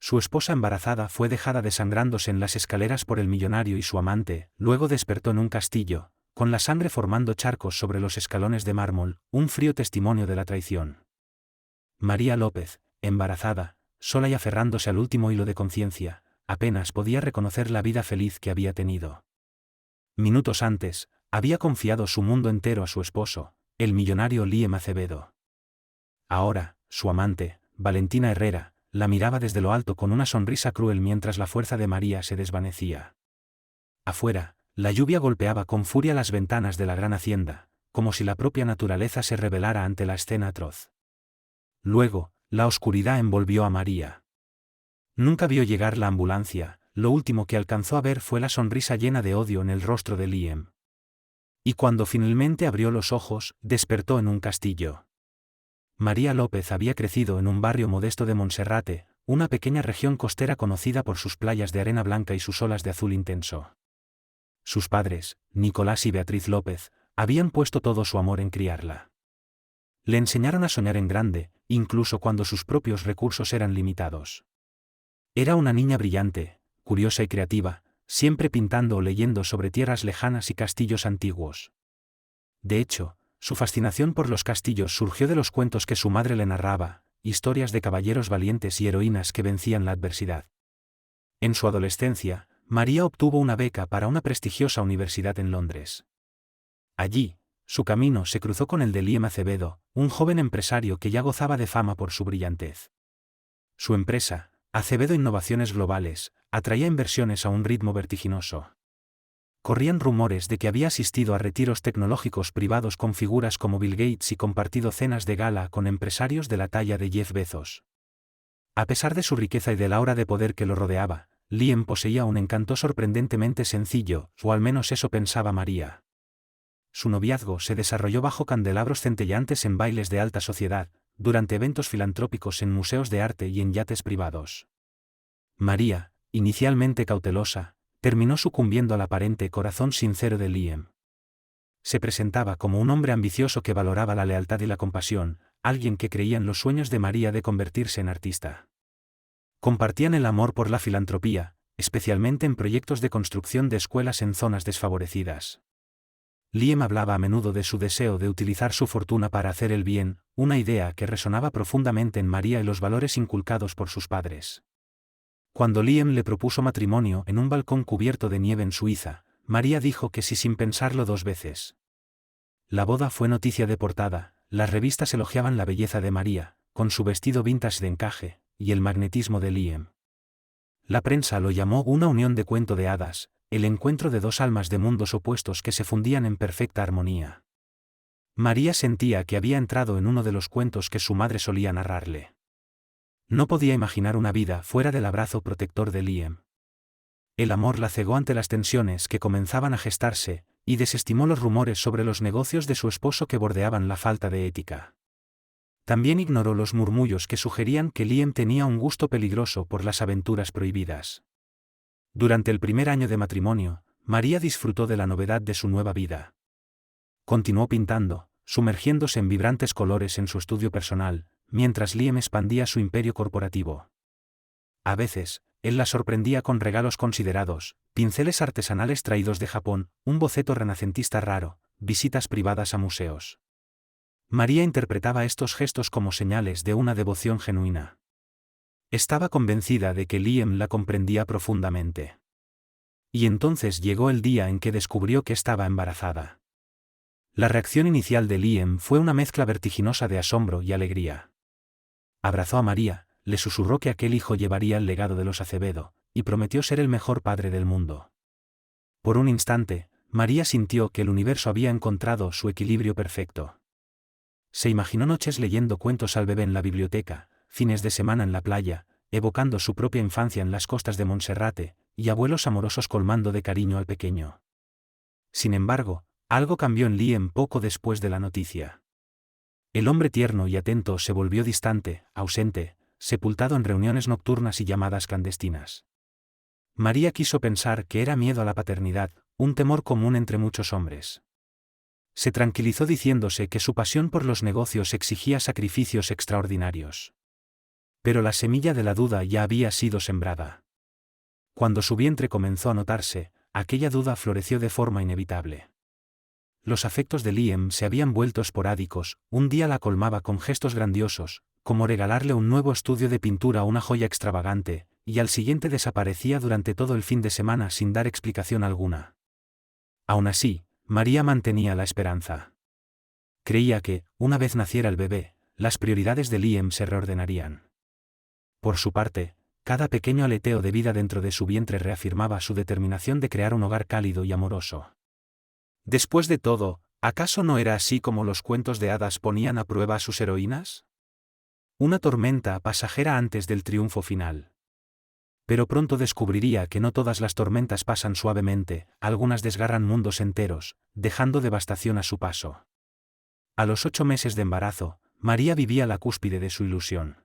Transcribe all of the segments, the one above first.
Su esposa embarazada fue dejada desangrándose en las escaleras por el millonario y su amante, luego despertó en un castillo, con la sangre formando charcos sobre los escalones de mármol, un frío testimonio de la traición. María López, embarazada, sola y aferrándose al último hilo de conciencia, apenas podía reconocer la vida feliz que había tenido. Minutos antes, había confiado su mundo entero a su esposo, el millonario Liem Acevedo. Ahora, su amante, Valentina Herrera, la miraba desde lo alto con una sonrisa cruel mientras la fuerza de María se desvanecía. Afuera, la lluvia golpeaba con furia las ventanas de la gran hacienda, como si la propia naturaleza se rebelara ante la escena atroz. Luego, la oscuridad envolvió a María. Nunca vio llegar la ambulancia, lo último que alcanzó a ver fue la sonrisa llena de odio en el rostro de Liem. Y cuando finalmente abrió los ojos, despertó en un castillo. María López había crecido en un barrio modesto de Monserrate, una pequeña región costera conocida por sus playas de arena blanca y sus olas de azul intenso. Sus padres, Nicolás y Beatriz López, habían puesto todo su amor en criarla. Le enseñaron a soñar en grande, incluso cuando sus propios recursos eran limitados. Era una niña brillante, curiosa y creativa, siempre pintando o leyendo sobre tierras lejanas y castillos antiguos. De hecho, su fascinación por los castillos surgió de los cuentos que su madre le narraba, historias de caballeros valientes y heroínas que vencían la adversidad. En su adolescencia, María obtuvo una beca para una prestigiosa universidad en Londres. Allí, su camino se cruzó con el de Liem Acevedo, un joven empresario que ya gozaba de fama por su brillantez. Su empresa, Acevedo Innovaciones Globales, atraía inversiones a un ritmo vertiginoso. Corrían rumores de que había asistido a retiros tecnológicos privados con figuras como Bill Gates y compartido cenas de gala con empresarios de la talla de Jeff Bezos. A pesar de su riqueza y de la aura de poder que lo rodeaba, Liem poseía un encanto sorprendentemente sencillo, o al menos eso pensaba María. Su noviazgo se desarrolló bajo candelabros centelleantes en bailes de alta sociedad, durante eventos filantrópicos en museos de arte y en yates privados. María, inicialmente cautelosa, terminó sucumbiendo al aparente corazón sincero de Liem. Se presentaba como un hombre ambicioso que valoraba la lealtad y la compasión, alguien que creía en los sueños de María de convertirse en artista. Compartían el amor por la filantropía, especialmente en proyectos de construcción de escuelas en zonas desfavorecidas. Liem hablaba a menudo de su deseo de utilizar su fortuna para hacer el bien, una idea que resonaba profundamente en María y los valores inculcados por sus padres. Cuando Liem le propuso matrimonio en un balcón cubierto de nieve en Suiza, María dijo que sí sin pensarlo dos veces. La boda fue noticia de portada, las revistas elogiaban la belleza de María, con su vestido vintage de encaje, y el magnetismo de Liem. La prensa lo llamó una unión de cuento de hadas, el encuentro de dos almas de mundos opuestos que se fundían en perfecta armonía. María sentía que había entrado en uno de los cuentos que su madre solía narrarle. No podía imaginar una vida fuera del abrazo protector de Liem. El amor la cegó ante las tensiones que comenzaban a gestarse, y desestimó los rumores sobre los negocios de su esposo que bordeaban la falta de ética. También ignoró los murmullos que sugerían que Liem tenía un gusto peligroso por las aventuras prohibidas. Durante el primer año de matrimonio, María disfrutó de la novedad de su nueva vida. Continuó pintando, sumergiéndose en vibrantes colores en su estudio personal, mientras Liem expandía su imperio corporativo. A veces, él la sorprendía con regalos considerados, pinceles artesanales traídos de Japón, un boceto renacentista raro, visitas privadas a museos. María interpretaba estos gestos como señales de una devoción genuina. Estaba convencida de que Liem la comprendía profundamente. Y entonces llegó el día en que descubrió que estaba embarazada. La reacción inicial de Liem fue una mezcla vertiginosa de asombro y alegría. Abrazó a María, le susurró que aquel hijo llevaría el legado de los Acevedo, y prometió ser el mejor padre del mundo. Por un instante, María sintió que el universo había encontrado su equilibrio perfecto. Se imaginó noches leyendo cuentos al bebé en la biblioteca, fines de semana en la playa, evocando su propia infancia en las costas de Monserrate, y abuelos amorosos colmando de cariño al pequeño. Sin embargo, algo cambió en Liem poco después de la noticia. El hombre tierno y atento se volvió distante, ausente, sepultado en reuniones nocturnas y llamadas clandestinas. María quiso pensar que era miedo a la paternidad, un temor común entre muchos hombres. Se tranquilizó diciéndose que su pasión por los negocios exigía sacrificios extraordinarios. Pero la semilla de la duda ya había sido sembrada. Cuando su vientre comenzó a notarse, aquella duda floreció de forma inevitable. Los afectos de Liam se habían vuelto esporádicos, un día la colmaba con gestos grandiosos, como regalarle un nuevo estudio de pintura o una joya extravagante, y al siguiente desaparecía durante todo el fin de semana sin dar explicación alguna. Aún así, María mantenía la esperanza. Creía que, una vez naciera el bebé, las prioridades de Liam se reordenarían. Por su parte, cada pequeño aleteo de vida dentro de su vientre reafirmaba su determinación de crear un hogar cálido y amoroso. Después de todo, ¿acaso no era así como los cuentos de hadas ponían a prueba a sus heroínas? Una tormenta pasajera antes del triunfo final. Pero pronto descubriría que no todas las tormentas pasan suavemente, algunas desgarran mundos enteros, dejando devastación a su paso. A los 8 meses de embarazo, María vivía la cúspide de su ilusión.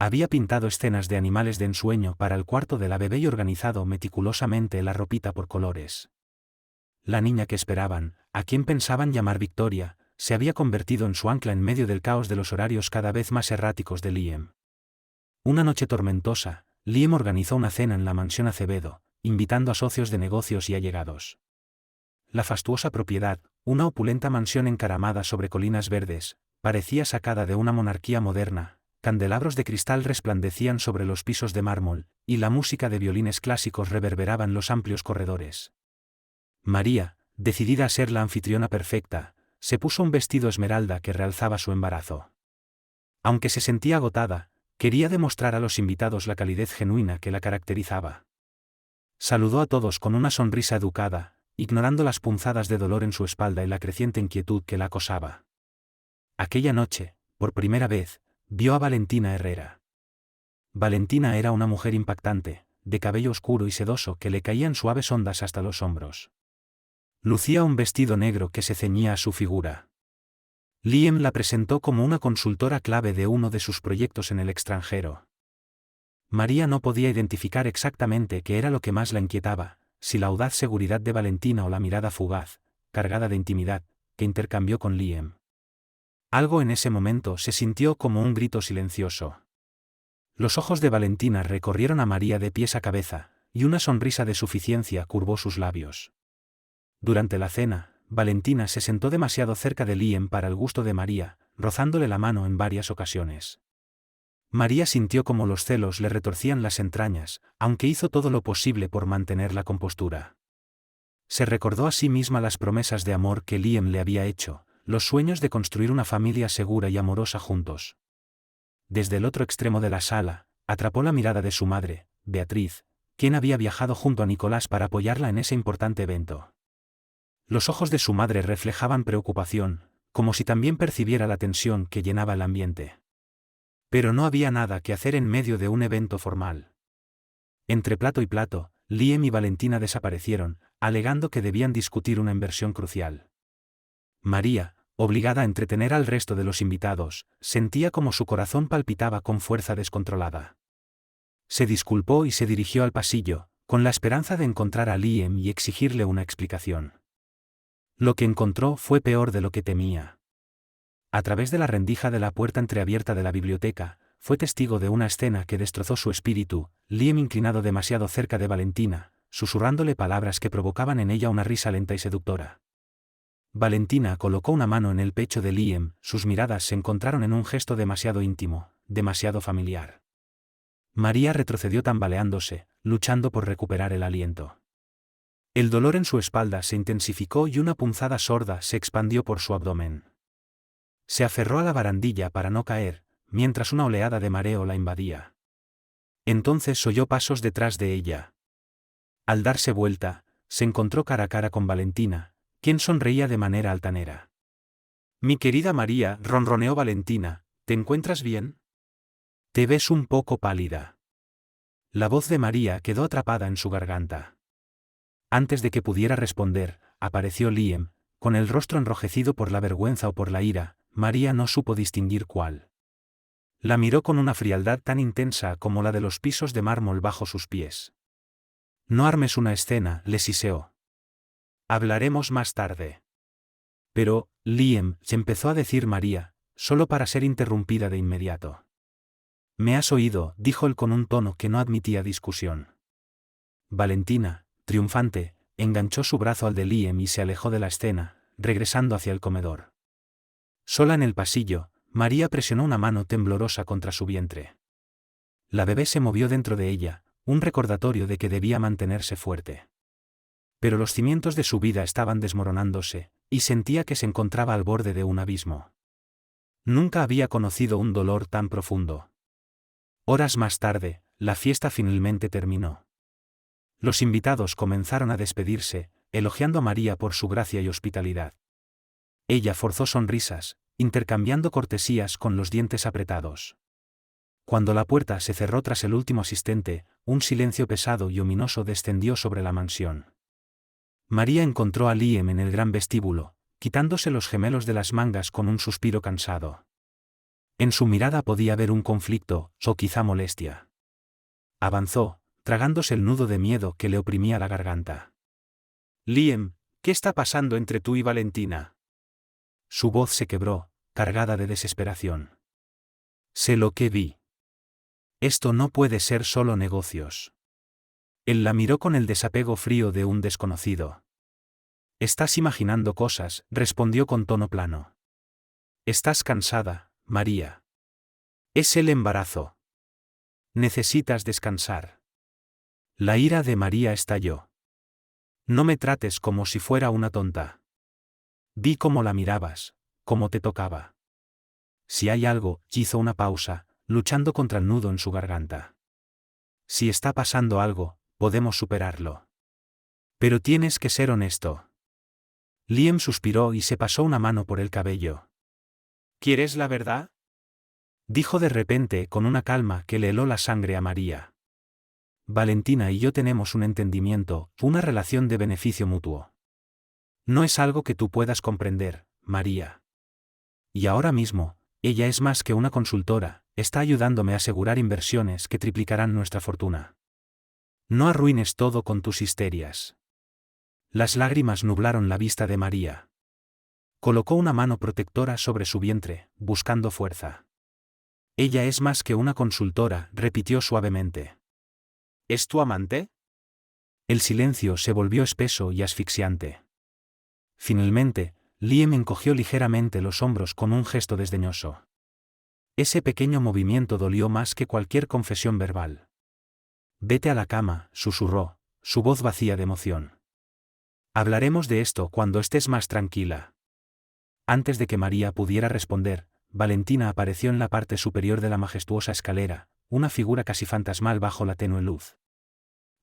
Había pintado escenas de animales de ensueño para el cuarto de la bebé y organizado meticulosamente la ropita por colores. La niña que esperaban, a quien pensaban llamar Victoria, se había convertido en su ancla en medio del caos de los horarios cada vez más erráticos de Liam. Una noche tormentosa, Liam organizó una cena en la mansión Acevedo, invitando a socios de negocios y allegados. La fastuosa propiedad, una opulenta mansión encaramada sobre colinas verdes, parecía sacada de una monarquía moderna. Candelabros de cristal resplandecían sobre los pisos de mármol, y la música de violines clásicos reverberaba en los amplios corredores. María, decidida a ser la anfitriona perfecta, se puso un vestido esmeralda que realzaba su embarazo. Aunque se sentía agotada, quería demostrar a los invitados la calidez genuina que la caracterizaba. Saludó a todos con una sonrisa educada, ignorando las punzadas de dolor en su espalda y la creciente inquietud que la acosaba. Aquella noche, por primera vez, vio a Valentina Herrera. Valentina era una mujer impactante, de cabello oscuro y sedoso que le caían suaves ondas hasta los hombros. Lucía un vestido negro que se ceñía a su figura. Liam la presentó como una consultora clave de uno de sus proyectos en el extranjero. María no podía identificar exactamente qué era lo que más la inquietaba, si la audaz seguridad de Valentina o la mirada fugaz, cargada de intimidad, que intercambió con Liam. Algo en ese momento se sintió como un grito silencioso. Los ojos de Valentina recorrieron a María de pies a cabeza, y una sonrisa de suficiencia curvó sus labios. Durante la cena, Valentina se sentó demasiado cerca de Liam para el gusto de María, rozándole la mano en varias ocasiones. María sintió como los celos le retorcían las entrañas, aunque hizo todo lo posible por mantener la compostura. Se recordó a sí misma las promesas de amor que Liam le había hecho, los sueños de construir una familia segura y amorosa juntos. Desde el otro extremo de la sala, atrapó la mirada de su madre, Beatriz, quien había viajado junto a Nicolás para apoyarla en ese importante evento. Los ojos de su madre reflejaban preocupación, como si también percibiera la tensión que llenaba el ambiente. Pero no había nada que hacer en medio de un evento formal. Entre plato y plato, Liam y Valentina desaparecieron, alegando que debían discutir una inversión crucial. María, obligada a entretener al resto de los invitados, sentía como su corazón palpitaba con fuerza descontrolada. Se disculpó y se dirigió al pasillo, con la esperanza de encontrar a Liam y exigirle una explicación. Lo que encontró fue peor de lo que temía. A través de la rendija de la puerta entreabierta de la biblioteca, fue testigo de una escena que destrozó su espíritu, Liam inclinado demasiado cerca de Valentina, susurrándole palabras que provocaban en ella una risa lenta y seductora. Valentina colocó una mano en el pecho de Liam, sus miradas se encontraron en un gesto demasiado íntimo, demasiado familiar. María retrocedió tambaleándose, luchando por recuperar el aliento. El dolor en su espalda se intensificó y una punzada sorda se expandió por su abdomen. Se aferró a la barandilla para no caer, mientras una oleada de mareo la invadía. Entonces oyó pasos detrás de ella. Al darse vuelta, se encontró cara a cara con Valentina, quien sonreía de manera altanera. «Mi querida María», ronroneó Valentina, «¿te encuentras bien? Te ves un poco pálida». La voz de María quedó atrapada en su garganta. Antes de que pudiera responder, apareció Liam, con el rostro enrojecido por la vergüenza o por la ira. María no supo distinguir cuál. La miró con una frialdad tan intensa como la de los pisos de mármol bajo sus pies. «No armes una escena», le siseó. «Hablaremos más tarde». «Pero, Liam», se empezó a decir María, solo para ser interrumpida de inmediato. Me has oído, dijo él con un tono que no admitía discusión. Valentina, triunfante, enganchó su brazo al de Liam y se alejó de la escena, regresando hacia el comedor. Sola en el pasillo, María presionó una mano temblorosa contra su vientre. La bebé se movió dentro de ella, un recordatorio de que debía mantenerse fuerte. Pero los cimientos de su vida estaban desmoronándose, y sentía que se encontraba al borde de un abismo. Nunca había conocido un dolor tan profundo. Horas más tarde, la fiesta finalmente terminó. Los invitados comenzaron a despedirse, elogiando a María por su gracia y hospitalidad. Ella forzó sonrisas, intercambiando cortesías con los dientes apretados. Cuando la puerta se cerró tras el último asistente, un silencio pesado y ominoso descendió sobre la mansión. María encontró a Liam en el gran vestíbulo, quitándose los gemelos de las mangas con un suspiro cansado. En su mirada podía ver un conflicto, o quizá molestia. Avanzó, tragándose el nudo de miedo que le oprimía la garganta. «Liam, ¿qué está pasando entre tú y Valentina?» Su voz se quebró, cargada de desesperación. «Sé lo que vi. Esto no puede ser solo negocios». Él la miró con el desapego frío de un desconocido. «Estás imaginando cosas», respondió con tono plano. «Estás cansada, María. Es el embarazo. Necesitas descansar». La ira de María estalló. «No me trates como si fuera una tonta. Vi cómo la mirabas, cómo te tocaba. Si hay algo», hizo una pausa, luchando contra el nudo en su garganta. «Si está pasando algo, podemos superarlo. Pero tienes que ser honesto». Liam suspiró y se pasó una mano por el cabello. «¿Quieres la verdad?», dijo de repente con una calma que le heló la sangre a María. «Valentina y yo tenemos un entendimiento, una relación de beneficio mutuo. No es algo que tú puedas comprender, María. Y ahora mismo, ella es más que una consultora, está ayudándome a asegurar inversiones que triplicarán nuestra fortuna. No arruines todo con tus histerias». Las lágrimas nublaron la vista de María. Colocó una mano protectora sobre su vientre, buscando fuerza. «Ella es más que una consultora», repitió suavemente. «¿Es tu amante?». El silencio se volvió espeso y asfixiante. Finalmente, Liam encogió ligeramente los hombros con un gesto desdeñoso. Ese pequeño movimiento dolió más que cualquier confesión verbal. «Vete a la cama», susurró, su voz vacía de emoción. «Hablaremos de esto cuando estés más tranquila». Antes de que María pudiera responder, Valentina apareció en la parte superior de la majestuosa escalera, una figura casi fantasmal bajo la tenue luz.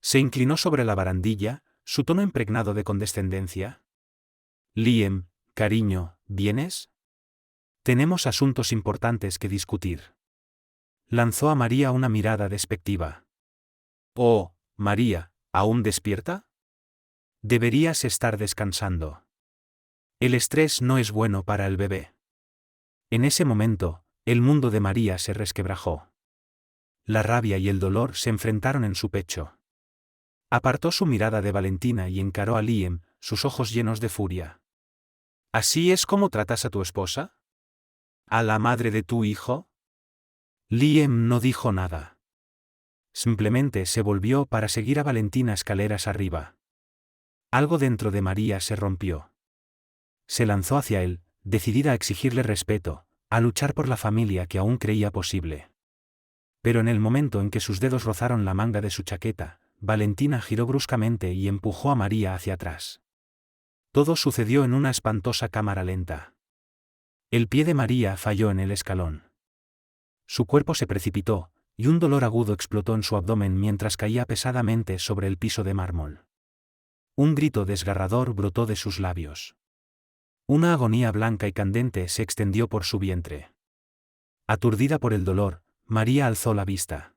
Se inclinó sobre la barandilla, su tono impregnado de condescendencia. «Liam, cariño, ¿vienes? Tenemos asuntos importantes que discutir». Lanzó a María una mirada despectiva. «Oh, María, ¿aún despierta? Deberías estar descansando. El estrés no es bueno para el bebé». En ese momento, el mundo de María se resquebrajó. La rabia y el dolor se enfrentaron en su pecho. Apartó su mirada de Valentina y encaró a Liam, sus ojos llenos de furia. «¿Así es como tratas a tu esposa? ¿A la madre de tu hijo?». Liam no dijo nada. Simplemente se volvió para seguir a Valentina escaleras arriba. Algo dentro de María se rompió. Se lanzó hacia él, decidida a exigirle respeto, a luchar por la familia que aún creía posible. Pero en el momento en que sus dedos rozaron la manga de su chaqueta, Valentina giró bruscamente y empujó a María hacia atrás. Todo sucedió en una espantosa cámara lenta. El pie de María falló en el escalón. Su cuerpo se precipitó, y un dolor agudo explotó en su abdomen mientras caía pesadamente sobre el piso de mármol. Un grito desgarrador brotó de sus labios. Una agonía blanca y candente se extendió por su vientre. Aturdida por el dolor, María alzó la vista.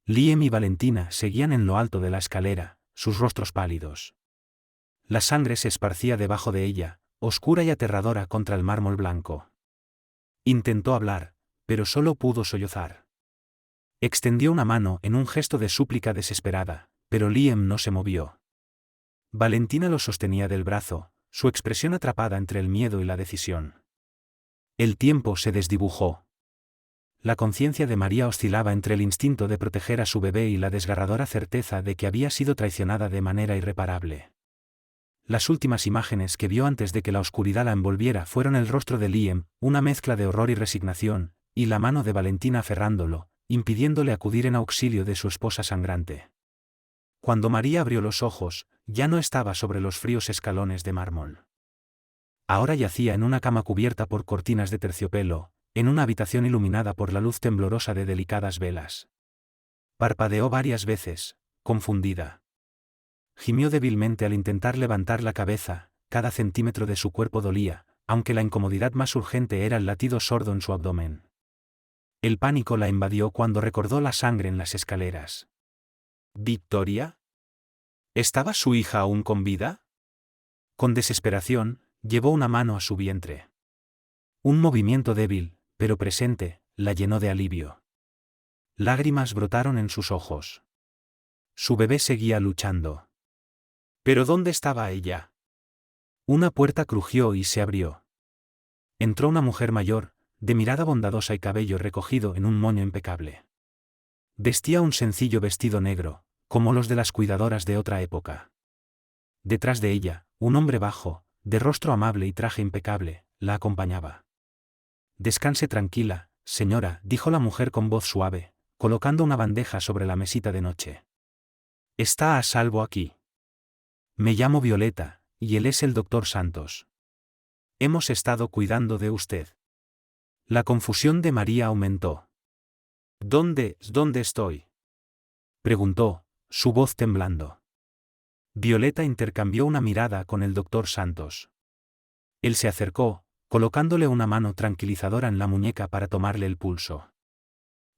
Liam y Valentina seguían en lo alto de la escalera, sus rostros pálidos. La sangre se esparcía debajo de ella, oscura y aterradora contra el mármol blanco. Intentó hablar, pero solo pudo sollozar. Extendió una mano en un gesto de súplica desesperada, pero Liam no se movió. Valentina lo sostenía del brazo, su expresión atrapada entre el miedo y la decisión. El tiempo se desdibujó. La conciencia de María oscilaba entre el instinto de proteger a su bebé y la desgarradora certeza de que había sido traicionada de manera irreparable. Las últimas imágenes que vio antes de que la oscuridad la envolviera fueron el rostro de Liam, una mezcla de horror y resignación, y la mano de Valentina aferrándolo, impidiéndole acudir en auxilio de su esposa sangrante. Cuando María abrió los ojos, ya no estaba sobre los fríos escalones de mármol. Ahora yacía en una cama cubierta por cortinas de terciopelo, en una habitación iluminada por la luz temblorosa de delicadas velas. Parpadeó varias veces, confundida. Gimió débilmente al intentar levantar la cabeza, cada centímetro de su cuerpo dolía, aunque la incomodidad más urgente era el latido sordo en su abdomen. El pánico la invadió cuando recordó la sangre en las escaleras. ¿Victoria? ¿Estaba su hija aún con vida? Con desesperación, llevó una mano a su vientre. Un movimiento débil, pero presente, la llenó de alivio. Lágrimas brotaron en sus ojos. Su bebé seguía luchando. ¿Pero dónde estaba ella? Una puerta crujió y se abrió. Entró una mujer mayor, de mirada bondadosa y cabello recogido en un moño impecable. Vestía un sencillo vestido negro, como los de las cuidadoras de otra época. Detrás de ella, un hombre bajo, de rostro amable y traje impecable, la acompañaba. Descanse tranquila, señora, dijo la mujer con voz suave, colocando una bandeja sobre la mesita de noche. Está a salvo aquí. Me llamo Violeta, y él es el doctor Santos. Hemos estado cuidando de usted. La confusión de María aumentó. ¿Dónde estoy?, preguntó, su voz temblando. Violeta intercambió una mirada con el doctor Santos. Él se acercó, colocándole una mano tranquilizadora en la muñeca para tomarle el pulso.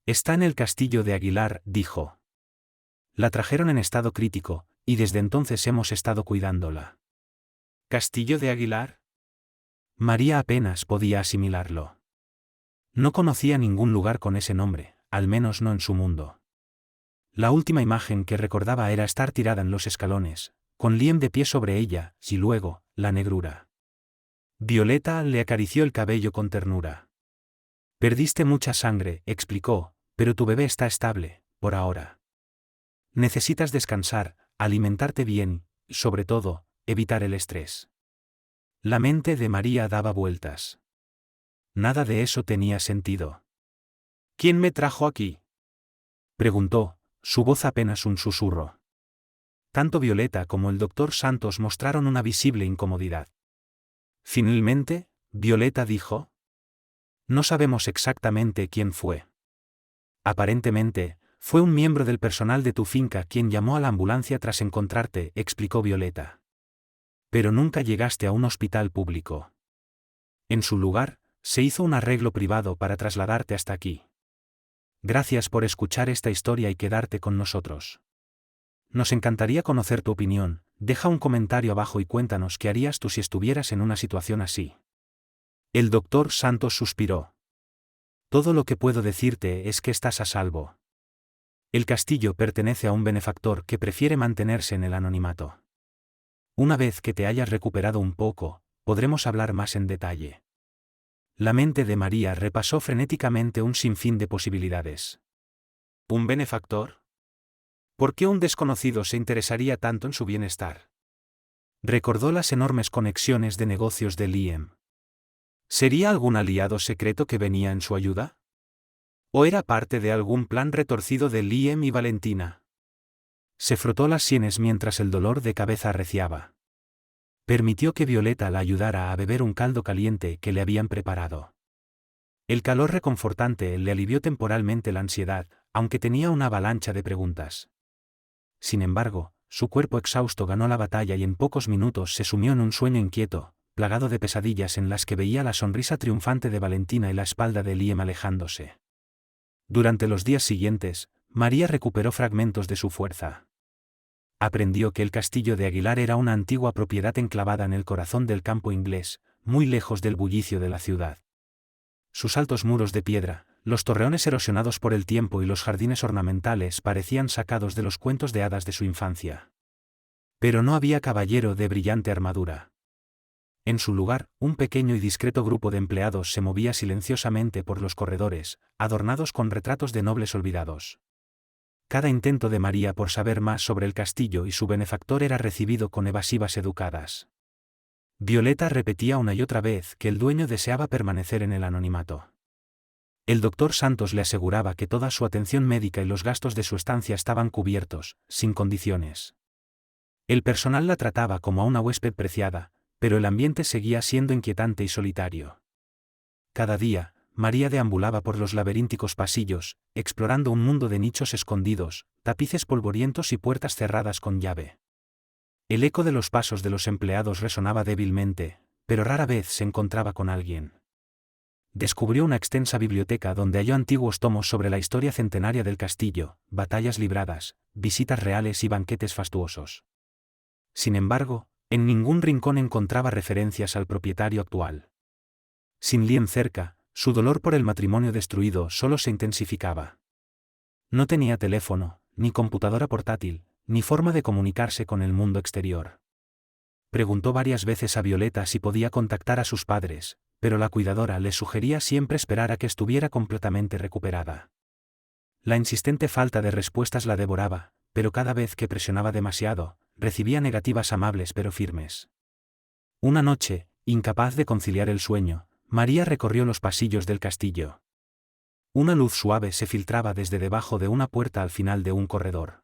Está en el castillo de Aguilar, dijo. La trajeron en estado crítico, y desde entonces hemos estado cuidándola. ¿Castillo de Aguilar? María apenas podía asimilarlo. No conocía ningún lugar con ese nombre, al menos no en su mundo. La última imagen que recordaba era estar tirada en los escalones, con Liam de pie sobre ella, y luego, la negrura. Violeta le acarició el cabello con ternura. Perdiste mucha sangre, explicó, pero tu bebé está estable, por ahora. Necesitas descansar, alimentarte bien, y sobre todo, evitar el estrés. La mente de María daba vueltas. Nada de eso tenía sentido. ¿Quién me trajo aquí?, preguntó, su voz apenas un susurro. Tanto Violeta como el doctor Santos mostraron una visible incomodidad. Finalmente, Violeta dijo: no sabemos exactamente quién fue. Aparentemente, fue un miembro del personal de tu finca quien llamó a la ambulancia tras encontrarte, explicó Violeta. Pero nunca llegaste a un hospital público. En su lugar, se hizo un arreglo privado para trasladarte hasta aquí. Gracias por escuchar esta historia y quedarte con nosotros. Nos encantaría conocer tu opinión, deja un comentario abajo y cuéntanos qué harías tú si estuvieras en una situación así. El doctor Santos suspiró. Todo lo que puedo decirte es que estás a salvo. El castillo pertenece a un benefactor que prefiere mantenerse en el anonimato. Una vez que te hayas recuperado un poco, podremos hablar más en detalle. La mente de María repasó frenéticamente un sinfín de posibilidades. ¿Un benefactor? ¿Por qué un desconocido se interesaría tanto en su bienestar? Recordó las enormes conexiones de negocios de Liam. ¿Sería algún aliado secreto que venía en su ayuda? ¿O era parte de algún plan retorcido de Liam y Valentina? Se frotó las sienes mientras el dolor de cabeza arreciaba. Permitió que Violeta la ayudara a beber un caldo caliente que le habían preparado. El calor reconfortante le alivió temporalmente la ansiedad, aunque tenía una avalancha de preguntas. Sin embargo, su cuerpo exhausto ganó la batalla y en pocos minutos se sumió en un sueño inquieto, plagado de pesadillas en las que veía la sonrisa triunfante de Valentina y la espalda de Liam alejándose. Durante los días siguientes, María recuperó fragmentos de su fuerza. Aprendió que el castillo de Aguilar era una antigua propiedad enclavada en el corazón del campo inglés, muy lejos del bullicio de la ciudad. Sus altos muros de piedra, los torreones erosionados por el tiempo y los jardines ornamentales parecían sacados de los cuentos de hadas de su infancia. Pero no había caballero de brillante armadura. En su lugar, un pequeño y discreto grupo de empleados se movía silenciosamente por los corredores, adornados con retratos de nobles olvidados. Cada intento de María por saber más sobre el castillo y su benefactor era recibido con evasivas educadas. Violeta repetía una y otra vez que el dueño deseaba permanecer en el anonimato. El doctor Santos le aseguraba que toda su atención médica y los gastos de su estancia estaban cubiertos, sin condiciones. El personal la trataba como a una huésped preciada, pero el ambiente seguía siendo inquietante y solitario. Cada día, María deambulaba por los laberínticos pasillos, explorando un mundo de nichos escondidos, tapices polvorientos y puertas cerradas con llave. El eco de los pasos de los empleados resonaba débilmente, pero rara vez se encontraba con alguien. Descubrió una extensa biblioteca donde halló antiguos tomos sobre la historia centenaria del castillo, batallas libradas, visitas reales y banquetes fastuosos. Sin embargo, en ningún rincón encontraba referencias al propietario actual. Sin Liam cerca, su dolor por el matrimonio destruido solo se intensificaba. No tenía teléfono, ni computadora portátil, ni forma de comunicarse con el mundo exterior. Preguntó varias veces a Violeta si podía contactar a sus padres, pero la cuidadora le sugería siempre esperar a que estuviera completamente recuperada. La insistente falta de respuestas la devoraba, pero cada vez que presionaba demasiado, recibía negativas amables pero firmes. Una noche, incapaz de conciliar el sueño, María recorrió los pasillos del castillo. Una luz suave se filtraba desde debajo de una puerta al final de un corredor.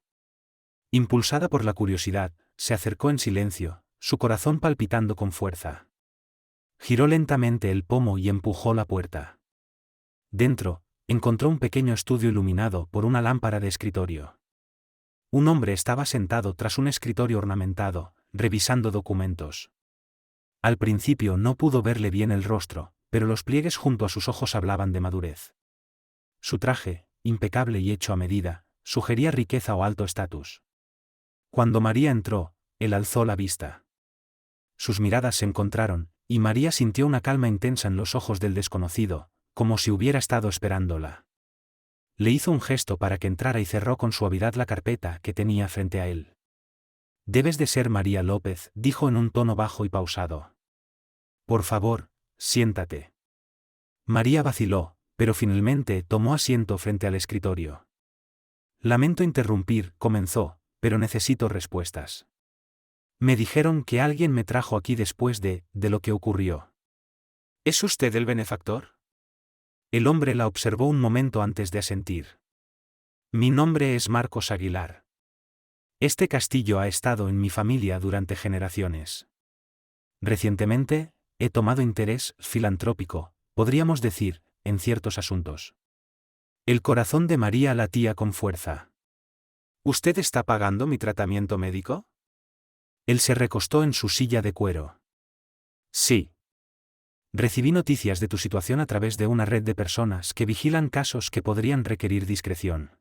Impulsada por la curiosidad, se acercó en silencio, su corazón palpitando con fuerza. Giró lentamente el pomo y empujó la puerta. Dentro, encontró un pequeño estudio iluminado por una lámpara de escritorio. Un hombre estaba sentado tras un escritorio ornamentado, revisando documentos. Al principio no pudo verle bien el rostro, pero los pliegues junto a sus ojos hablaban de madurez. Su traje, impecable y hecho a medida, sugería riqueza o alto estatus. Cuando María entró, él alzó la vista. Sus miradas se encontraron, y María sintió una calma intensa en los ojos del desconocido, como si hubiera estado esperándola. Le hizo un gesto para que entrara y cerró con suavidad la carpeta que tenía frente a él. «Debes de ser María López», dijo en un tono bajo y pausado. «Por favor, siéntate». María vaciló, pero finalmente tomó asiento frente al escritorio. «Lamento interrumpir», comenzó, «pero necesito respuestas. Me dijeron que alguien me trajo aquí después de lo que ocurrió». «¿Es usted el benefactor?». El hombre la observó un momento antes de asentir. «Mi nombre es Marcos Aguilar. Este castillo ha estado en mi familia durante generaciones. Recientemente, he tomado interés filantrópico, podríamos decir, en ciertos asuntos». El corazón de María latía con fuerza. «¿Usted está pagando mi tratamiento médico?». Él se recostó en su silla de cuero. «Sí. Recibí noticias de tu situación a través de una red de personas que vigilan casos que podrían requerir discreción.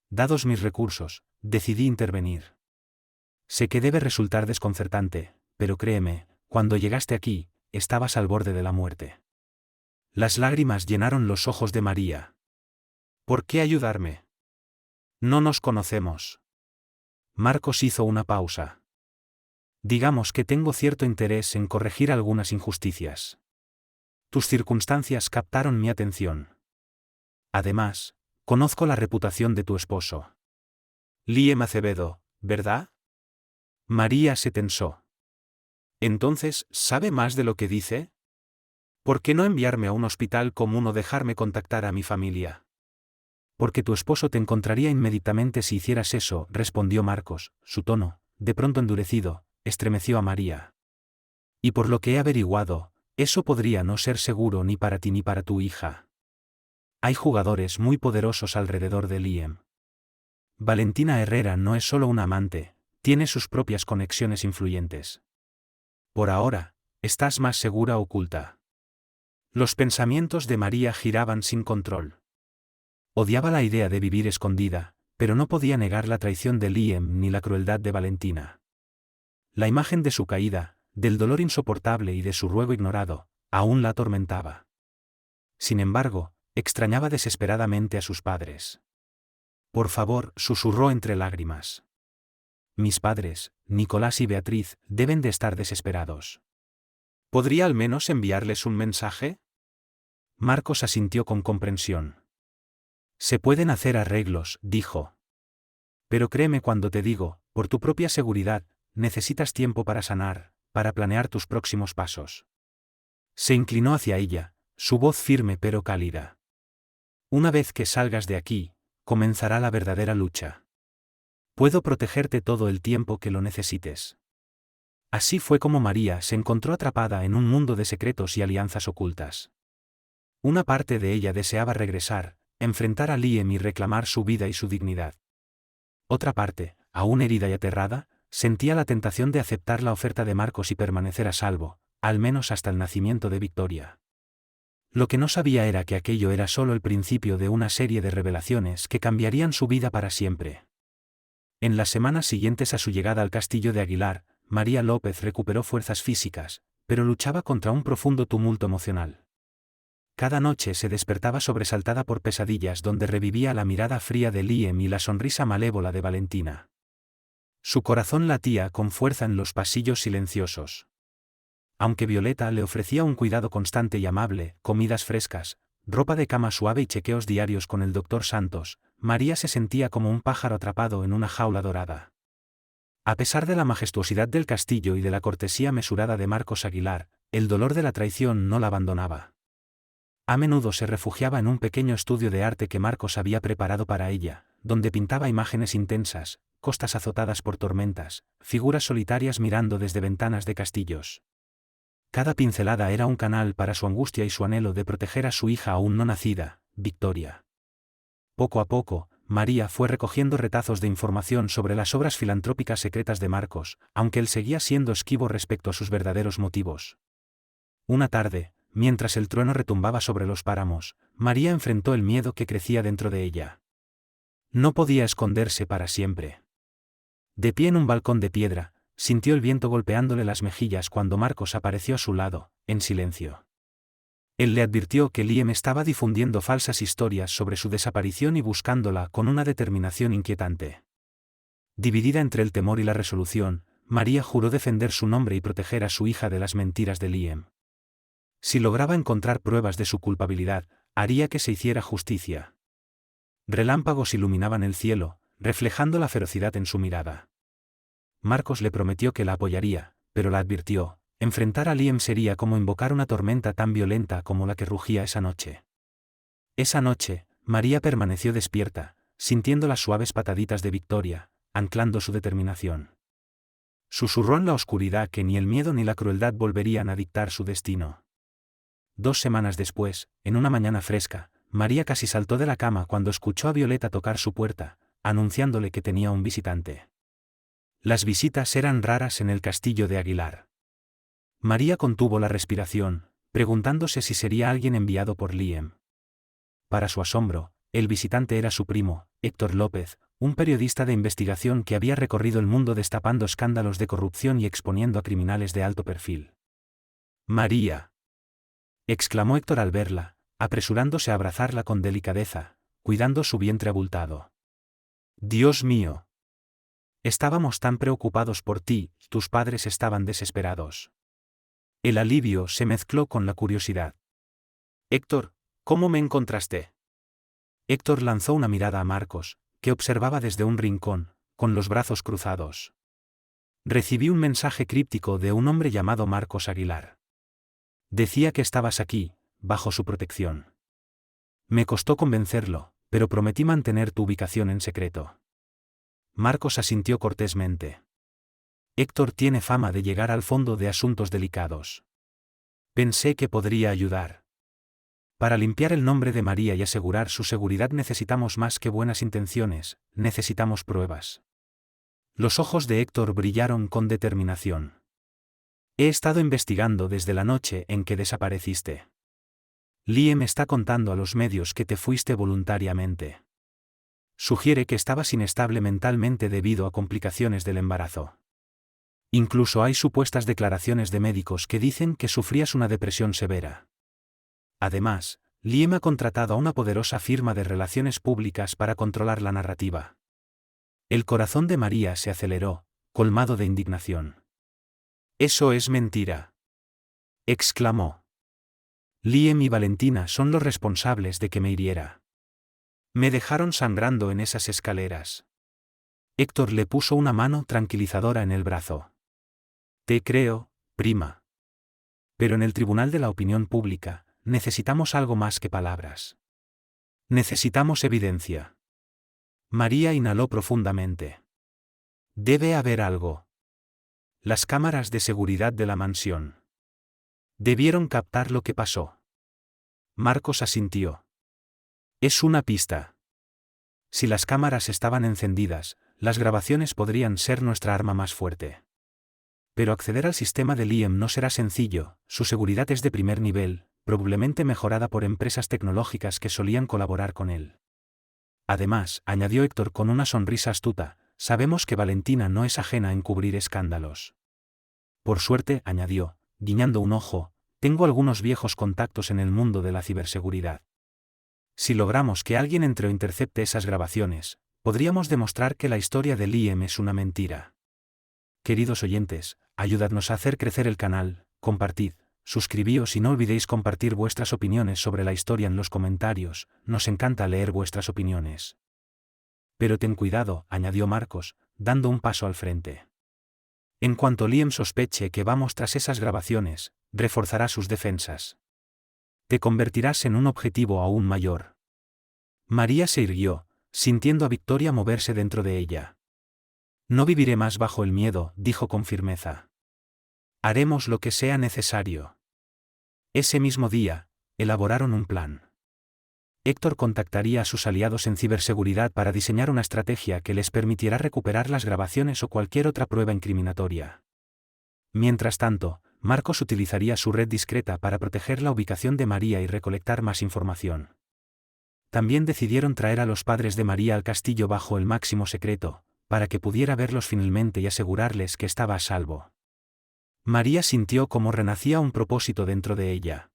Dados mis recursos, decidí intervenir. Sé que debe resultar desconcertante, pero créeme, cuando llegaste aquí, estabas al borde de la muerte». Las lágrimas llenaron los ojos de María. «¿Por qué ayudarme? No nos conocemos». Marcos hizo una pausa. «Digamos que tengo cierto interés en corregir algunas injusticias. Tus circunstancias captaron mi atención. Además, conozco la reputación de tu esposo. Liam Acevedo, ¿verdad?». María se tensó. «Entonces, ¿sabe más de lo que dice? ¿Por qué no enviarme a un hospital común o dejarme contactar a mi familia?». «Porque tu esposo te encontraría inmediatamente si hicieras eso», respondió Marcos, su tono, de pronto endurecido, estremeció a María. «Y por lo que he averiguado, eso podría no ser seguro ni para ti ni para tu hija. Hay jugadores muy poderosos alrededor de Liam. Valentina Herrera no es solo una amante, tiene sus propias conexiones influyentes. Por ahora, estás más segura oculta». Los pensamientos de María giraban sin control. Odiaba la idea de vivir escondida, pero no podía negar la traición de Liam ni la crueldad de Valentina. La imagen de su caída, del dolor insoportable y de su ruego ignorado, aún la atormentaba. Sin embargo, extrañaba desesperadamente a sus padres. «Por favor», susurró entre lágrimas. «Mis padres, Nicolás y Beatriz, deben de estar desesperados. ¿Podría al menos enviarles un mensaje? Marcos asintió con comprensión. Se pueden hacer arreglos, dijo. Pero créeme cuando te digo, por tu propia seguridad, necesitas tiempo para sanar, para planear tus próximos pasos. Se inclinó hacia ella, su voz firme pero cálida. Una vez que salgas de aquí, comenzará la verdadera lucha. Puedo protegerte todo el tiempo que lo necesites. Así fue como María se encontró atrapada en un mundo de secretos y alianzas ocultas. Una parte de ella deseaba regresar, enfrentar a Liam y reclamar su vida y su dignidad. Otra parte, aún herida y aterrada, sentía la tentación de aceptar la oferta de Marcos y permanecer a salvo, al menos hasta el nacimiento de Victoria. Lo que no sabía era que aquello era solo el principio de una serie de revelaciones que cambiarían su vida para siempre. En las semanas siguientes a su llegada al castillo de Aguilar, María López recuperó fuerzas físicas, pero luchaba contra un profundo tumulto emocional. Cada noche se despertaba sobresaltada por pesadillas donde revivía la mirada fría de Liam y la sonrisa malévola de Valentina. Su corazón latía con fuerza en los pasillos silenciosos. Aunque Violeta le ofrecía un cuidado constante y amable, comidas frescas, ropa de cama suave y chequeos diarios con el doctor Santos, María se sentía como un pájaro atrapado en una jaula dorada. A pesar de la majestuosidad del castillo y de la cortesía mesurada de Marcos Aguilar, el dolor de la traición no la abandonaba. A menudo se refugiaba en un pequeño estudio de arte que Marcos había preparado para ella, donde pintaba imágenes intensas, costas azotadas por tormentas, figuras solitarias mirando desde ventanas de castillos. Cada pincelada era un canal para su angustia y su anhelo de proteger a su hija aún no nacida, Victoria. Poco a poco, María fue recogiendo retazos de información sobre las obras filantrópicas secretas de Marcos, aunque él seguía siendo esquivo respecto a sus verdaderos motivos. Una tarde, mientras el trueno retumbaba sobre los páramos, María enfrentó el miedo que crecía dentro de ella. No podía esconderse para siempre. De pie en un balcón de piedra, sintió el viento golpeándole las mejillas cuando Marcos apareció a su lado, en silencio. Él le advirtió que Liam estaba difundiendo falsas historias sobre su desaparición y buscándola con una determinación inquietante. Dividida entre el temor y la resolución, María juró defender su nombre y proteger a su hija de las mentiras de Liam. Si lograba encontrar pruebas de su culpabilidad, haría que se hiciera justicia. Relámpagos iluminaban el cielo, reflejando la ferocidad en su mirada. Marcos le prometió que la apoyaría, pero la advirtió, enfrentar a Liam sería como invocar una tormenta tan violenta como la que rugía esa noche. Esa noche, María permaneció despierta, sintiendo las suaves pataditas de Victoria, anclando su determinación. Susurró en la oscuridad que ni el miedo ni la crueldad volverían a dictar su destino. 2 semanas después, en una mañana fresca, María casi saltó de la cama cuando escuchó a Violeta tocar su puerta, anunciándole que tenía un visitante. Las visitas eran raras en el castillo de Aguilar. María contuvo la respiración, preguntándose si sería alguien enviado por Liam. Para su asombro, el visitante era su primo, Héctor López, un periodista de investigación que había recorrido el mundo destapando escándalos de corrupción y exponiendo a criminales de alto perfil. «María», exclamó Héctor al verla, apresurándose a abrazarla con delicadeza, cuidando su vientre abultado. «Dios mío. Estábamos tan preocupados por ti, tus padres estaban desesperados». El alivio se mezcló con la curiosidad. «Héctor, ¿cómo me encontraste?» Héctor lanzó una mirada a Marcos, que observaba desde un rincón, con los brazos cruzados. «Recibí un mensaje críptico de un hombre llamado Marcos Aguilar. Decía que estabas aquí, bajo su protección. Me costó convencerlo, pero prometí mantener tu ubicación en secreto». Marcos asintió cortésmente. Héctor tiene fama de llegar al fondo de asuntos delicados. Pensé que podría ayudar. Para limpiar el nombre de María y asegurar su seguridad necesitamos más que buenas intenciones, necesitamos pruebas. Los ojos de Héctor brillaron con determinación. He estado investigando desde la noche en que desapareciste. Liam está contando a los medios que te fuiste voluntariamente. Sugiere que estabas inestable mentalmente debido a complicaciones del embarazo. Incluso hay supuestas declaraciones de médicos que dicen que sufrías una depresión severa. Además, Liam ha contratado a una poderosa firma de relaciones públicas para controlar la narrativa. El corazón de María se aceleró, colmado de indignación. «Eso es mentira». exclamó. Liam y Valentina son los responsables de que me hiriera. Me dejaron sangrando en esas escaleras. Héctor le puso una mano tranquilizadora en el brazo. Te creo, prima. Pero en el tribunal de la opinión pública, necesitamos algo más que palabras. Necesitamos evidencia. María inhaló profundamente. Debe haber algo. Las cámaras de seguridad de la mansión debieron captar lo que pasó. Marcos asintió. Es una pista. Si las cámaras estaban encendidas, las grabaciones podrían ser nuestra arma más fuerte. Pero acceder al sistema de Liam no será sencillo, su seguridad es de primer nivel, probablemente mejorada por empresas tecnológicas que solían colaborar con él. Además, añadió Héctor con una sonrisa astuta, sabemos que Valentina no es ajena a encubrir escándalos. Por suerte, añadió, guiñando un ojo, tengo algunos viejos contactos en el mundo de la ciberseguridad. Si logramos que alguien entre o intercepte esas grabaciones, podríamos demostrar que la historia de Liam es una mentira. Queridos oyentes, ayudadnos a hacer crecer el canal, compartid, suscribíos y no olvidéis compartir vuestras opiniones sobre la historia en los comentarios, nos encanta leer vuestras opiniones. Pero ten cuidado, añadió Marcos, dando un paso al frente. En cuanto Liam sospeche que vamos tras esas grabaciones, reforzará sus defensas. Te convertirás en un objetivo aún mayor. María se irguió, sintiendo a Victoria moverse dentro de ella. No viviré más bajo el miedo, dijo con firmeza. Haremos lo que sea necesario. Ese mismo día, elaboraron un plan. Héctor contactaría a sus aliados en ciberseguridad para diseñar una estrategia que les permitiera recuperar las grabaciones o cualquier otra prueba incriminatoria. Mientras tanto, Marcos utilizaría su red discreta para proteger la ubicación de María y recolectar más información. También decidieron traer a los padres de María al castillo bajo el máximo secreto, para que pudiera verlos finalmente y asegurarles que estaba a salvo. María sintió como renacía un propósito dentro de ella.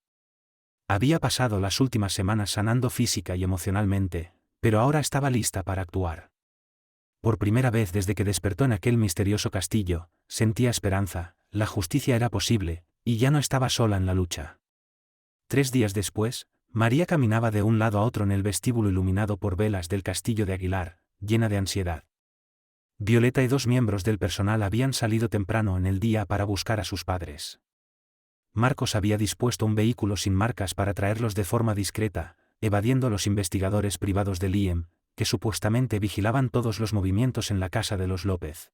Había pasado las últimas semanas sanando física y emocionalmente, pero ahora estaba lista para actuar. Por primera vez desde que despertó en aquel misterioso castillo, sentía esperanza, la justicia era posible, y ya no estaba sola en la lucha. 3 días después, María caminaba de un lado a otro en el vestíbulo iluminado por velas del castillo de Aguilar, llena de ansiedad. Violeta y 2 miembros del personal habían salido temprano en el día para buscar a sus padres. Marcos había dispuesto un vehículo sin marcas para traerlos de forma discreta, evadiendo a los investigadores privados de Liam, que supuestamente vigilaban todos los movimientos en la casa de los López.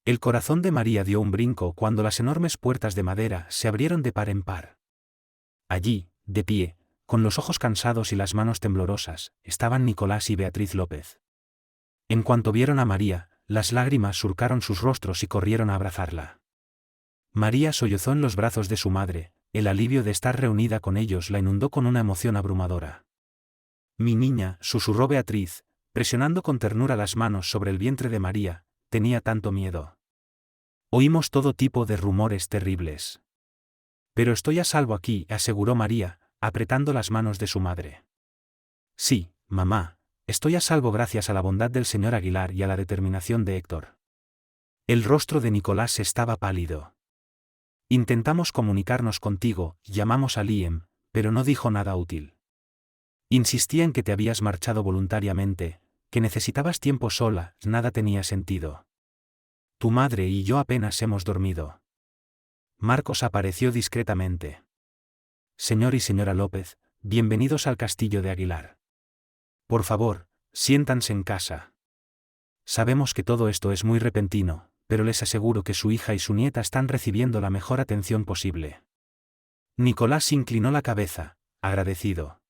El corazón de María dio un brinco cuando las enormes puertas de madera se abrieron de par en par. Allí, de pie, con los ojos cansados y las manos temblorosas, estaban Nicolás y Beatriz López. En cuanto vieron a María, las lágrimas surcaron sus rostros y corrieron a abrazarla. María sollozó en los brazos de su madre, el alivio de estar reunida con ellos la inundó con una emoción abrumadora. Mi niña, susurró Beatriz, presionando con ternura las manos sobre el vientre de María, tenía tanto miedo. Oímos todo tipo de rumores terribles. Pero estoy a salvo aquí, aseguró María, apretando las manos de su madre. Sí, mamá, estoy a salvo gracias a la bondad del señor Aguilar y a la determinación de Héctor. El rostro de Nicolás estaba pálido. Intentamos comunicarnos contigo, llamamos a Liam, pero no dijo nada útil. Insistía en que te habías marchado voluntariamente, que necesitabas tiempo sola, nada tenía sentido. Tu madre y yo apenas hemos dormido. Marcos apareció discretamente. Señor y señora López, bienvenidos al castillo de Aguilar. Por favor, siéntanse en casa. Sabemos que todo esto es muy repentino, pero les aseguro que su hija y su nieta están recibiendo la mejor atención posible. Nicolás inclinó la cabeza, agradecido.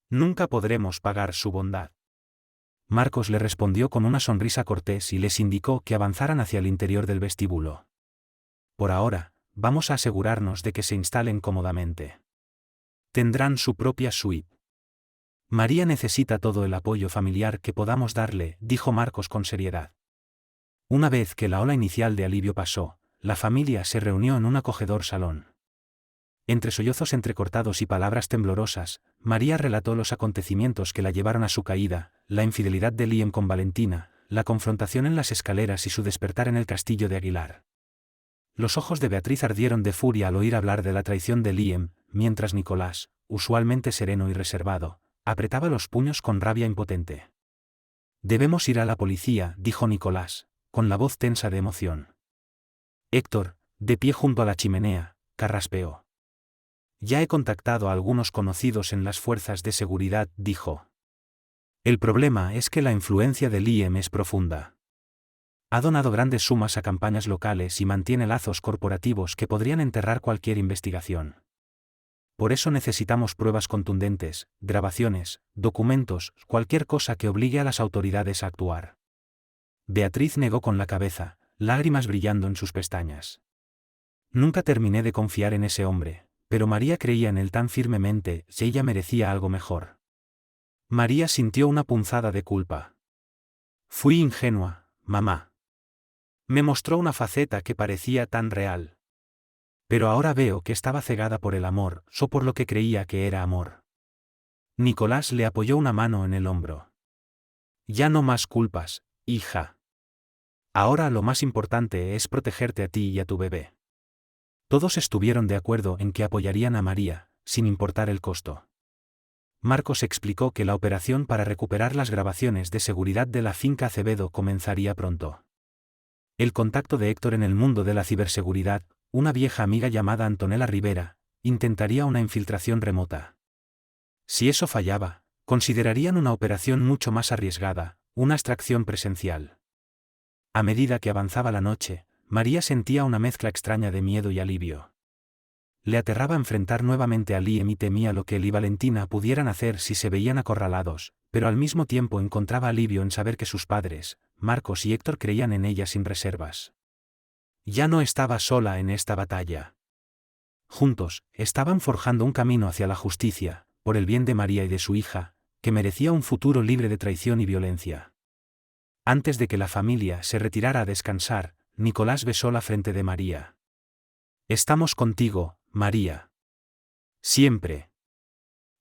Nunca podremos pagar su bondad. Marcos le respondió con una sonrisa cortés y les indicó que avanzaran hacia el interior del vestíbulo. Por ahora, vamos a asegurarnos de que se instalen cómodamente. Tendrán su propia suite. María necesita todo el apoyo familiar que podamos darle, dijo Marcos con seriedad. Una vez que la ola inicial de alivio pasó, la familia se reunió en un acogedor salón. Entre sollozos entrecortados y palabras temblorosas, María relató los acontecimientos que la llevaron a su caída, la infidelidad de Liam con Valentina, la confrontación en las escaleras y su despertar en el castillo de Aguilar. Los ojos de Beatriz ardieron de furia al oír hablar de la traición de Liam, mientras Nicolás, usualmente sereno y reservado, apretaba los puños con rabia impotente. «Debemos ir a la policía», dijo Nicolás, con la voz tensa de emoción. Héctor, de pie junto a la chimenea, carraspeó. «Ya he contactado a algunos conocidos en las fuerzas de seguridad», dijo. «El problema es que la influencia de Liam es profunda. Ha donado grandes sumas a campañas locales y mantiene lazos corporativos que podrían enterrar cualquier investigación. Por eso necesitamos pruebas contundentes, grabaciones, documentos, cualquier cosa que obligue a las autoridades a actuar». Beatriz negó con la cabeza, lágrimas brillando en sus pestañas. «Nunca terminé de confiar en ese hombre, pero María creía en él tan firmemente, si ella merecía algo mejor». María sintió una punzada de culpa. «Fui ingenua, mamá. Me mostró una faceta que parecía tan real. Pero ahora veo que estaba cegada por el amor, o por lo que creía que era amor». Nicolás le apoyó una mano en el hombro. «Ya no más culpas, hija. Ahora lo más importante es protegerte a ti y a tu bebé». Todos estuvieron de acuerdo en que apoyarían a María, sin importar el costo. Marcos explicó que la operación para recuperar las grabaciones de seguridad de la finca Acevedo comenzaría pronto. El contacto de Héctor en el mundo de la ciberseguridad, una vieja amiga llamada Antonella Rivera, intentaría una infiltración remota. Si eso fallaba, considerarían una operación mucho más arriesgada, una extracción presencial. A medida que avanzaba la noche, María sentía una mezcla extraña de miedo y alivio. Le aterraba enfrentar nuevamente a Liam y temía lo que él y Valentina pudieran hacer si se veían acorralados, pero al mismo tiempo encontraba alivio en saber que sus padres, Marcos y Héctor, creían en ella sin reservas. Ya no estaba sola en esta batalla. Juntos, estaban forjando un camino hacia la justicia, por el bien de María y de su hija, que merecía un futuro libre de traición y violencia. Antes de que la familia se retirara a descansar, Nicolás besó la frente de María. «Estamos contigo, María. Siempre.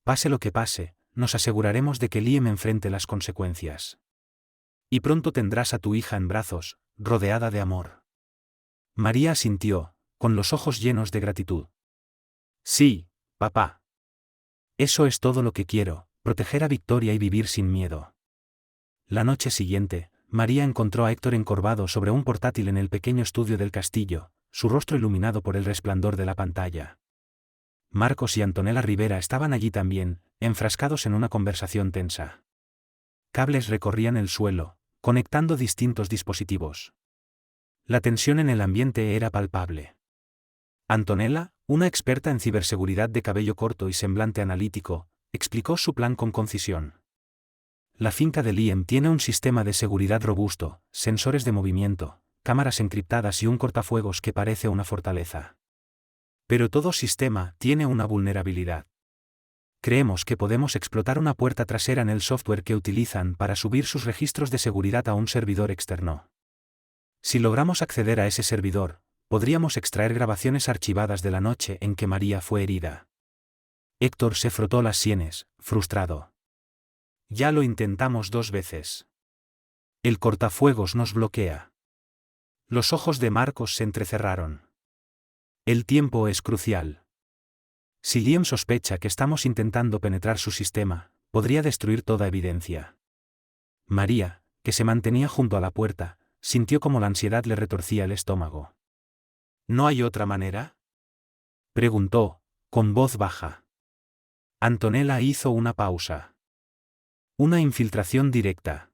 Pase lo que pase, nos aseguraremos de que Liam enfrente las consecuencias. Y pronto tendrás a tu hija en brazos, rodeada de amor». María asintió, con los ojos llenos de gratitud. «Sí, papá. Eso es todo lo que quiero, proteger a Victoria y vivir sin miedo». La noche siguiente, María encontró a Héctor encorvado sobre un portátil en el pequeño estudio del castillo, su rostro iluminado por el resplandor de la pantalla. Marcos y Antonella Rivera estaban allí también, enfrascados en una conversación tensa. Cables recorrían el suelo, conectando distintos dispositivos. La tensión en el ambiente era palpable. Antonella, una experta en ciberseguridad de cabello corto y semblante analítico, explicó su plan con concisión. «La finca de Liam tiene un sistema de seguridad robusto, sensores de movimiento, cámaras encriptadas y un cortafuegos que parece una fortaleza. Pero todo sistema tiene una vulnerabilidad. Creemos que podemos explotar una puerta trasera en el software que utilizan para subir sus registros de seguridad a un servidor externo. Si logramos acceder a ese servidor, podríamos extraer grabaciones archivadas de la noche en que María fue herida». Héctor se frotó las sienes, frustrado. «Ya lo intentamos 2 veces. El cortafuegos nos bloquea». Los ojos de Marcos se entrecerraron. «El tiempo es crucial. Si Liam sospecha que estamos intentando penetrar su sistema, podría destruir toda evidencia». María, que se mantenía junto a la puerta, sintió como la ansiedad le retorcía el estómago. «¿No hay otra manera?», preguntó, con voz baja. Antonella hizo una pausa. «Una infiltración directa.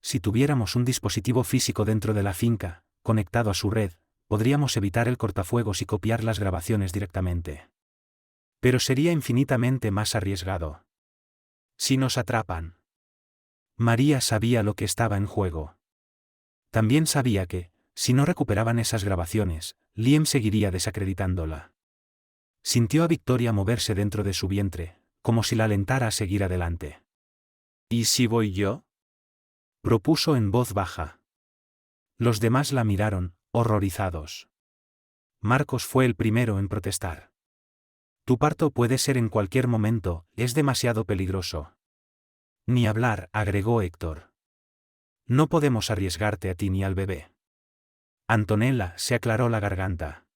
Si tuviéramos un dispositivo físico dentro de la finca, conectado a su red, podríamos evitar el cortafuegos y copiar las grabaciones directamente. Pero sería infinitamente más arriesgado. Si nos atrapan». María sabía lo que estaba en juego. También sabía que, si no recuperaban esas grabaciones, Liam seguiría desacreditándola. Sintió a Victoria moverse dentro de su vientre, como si la alentara a seguir adelante. «¿Y si voy yo?», propuso en voz baja. Los demás la miraron, horrorizados. Marcos fue el primero en protestar. «Tu parto puede ser en cualquier momento, es demasiado peligroso». «Ni hablar», agregó Héctor. «No podemos arriesgarte a ti ni al bebé». Antonella se aclaró la garganta.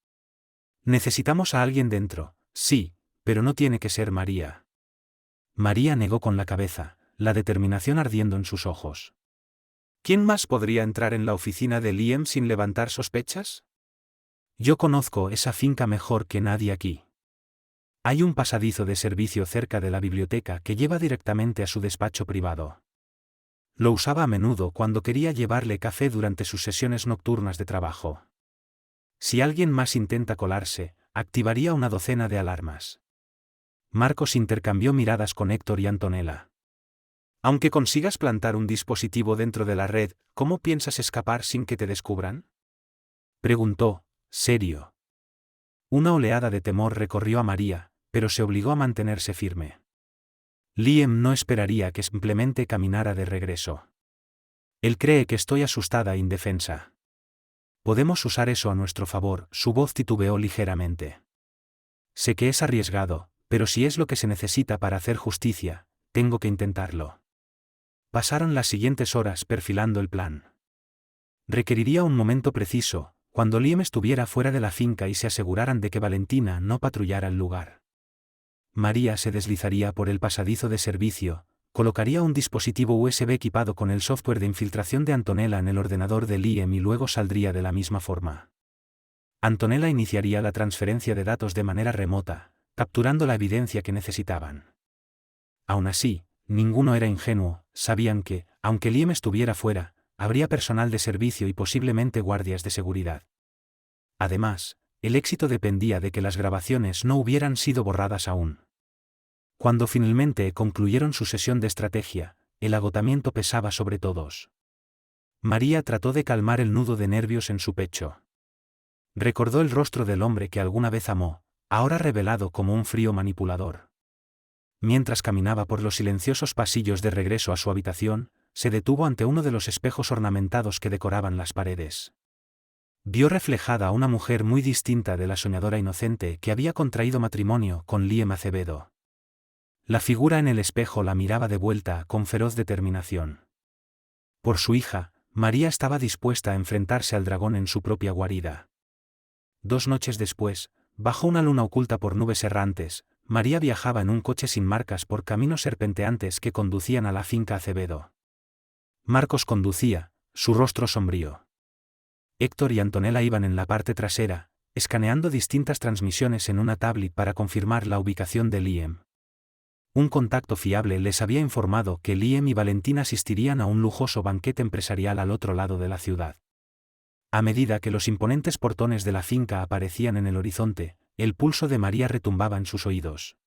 Necesitamos a alguien dentro, sí, pero no tiene que ser María. María negó con la cabeza, la determinación ardiendo en sus ojos. ¿Quién más podría entrar en la oficina de Liam sin levantar sospechas? Yo conozco esa finca mejor que nadie aquí. Hay un pasadizo de servicio cerca de la biblioteca que lleva directamente a su despacho privado. Lo usaba a menudo cuando quería llevarle café durante sus sesiones nocturnas de trabajo. Si alguien más intenta colarse, activaría una docena de alarmas. Marcos intercambió miradas con Héctor y Antonella. Aunque consigas plantar un dispositivo dentro de la red, ¿cómo piensas escapar sin que te descubran? Preguntó, serio. Una oleada de temor recorrió a María, pero se obligó a mantenerse firme. Liam no esperaría que simplemente caminara de regreso. Él cree que estoy asustada e indefensa. Podemos usar eso a nuestro favor, su voz titubeó ligeramente. Sé que es arriesgado, pero si es lo que se necesita para hacer justicia, tengo que intentarlo. Pasaron las siguientes horas perfilando el plan. Requeriría un momento preciso, cuando Liam estuviera fuera de la finca y se aseguraran de que Valentina no patrullara el lugar. María se deslizaría por el pasadizo de servicio, colocaría un dispositivo USB equipado con el software de infiltración de Antonella en el ordenador de Liam y luego saldría de la misma forma. Antonella iniciaría la transferencia de datos de manera remota, capturando la evidencia que necesitaban. Aún así, ninguno era ingenuo, sabían que, aunque Liam estuviera fuera, habría personal de servicio y posiblemente guardias de seguridad. Además, el éxito dependía de que las grabaciones no hubieran sido borradas aún. Cuando finalmente concluyeron su sesión de estrategia, el agotamiento pesaba sobre todos. María trató de calmar el nudo de nervios en su pecho. Recordó el rostro del hombre que alguna vez amó, ahora revelado como un frío manipulador. Mientras caminaba por los silenciosos pasillos de regreso a su habitación, se detuvo ante uno de los espejos ornamentados que decoraban las paredes. Vio reflejada a una mujer muy distinta de la soñadora inocente que había contraído matrimonio con Liam Acevedo. La figura en el espejo la miraba de vuelta con feroz determinación. Por su hija, María estaba dispuesta a enfrentarse al dragón en su propia guarida. 2 noches después, bajo una luna oculta por nubes errantes, María viajaba en un coche sin marcas por caminos serpenteantes que conducían a la finca Acevedo. Marcos conducía, su rostro sombrío. Héctor y Antonella iban en la parte trasera, escaneando distintas transmisiones en una tablet para confirmar la ubicación de Liam. Un contacto fiable les había informado que Liam y Valentina asistirían a un lujoso banquete empresarial al otro lado de la ciudad. A medida que los imponentes portones de la finca aparecían en el horizonte, el pulso de María retumbaba en sus oídos.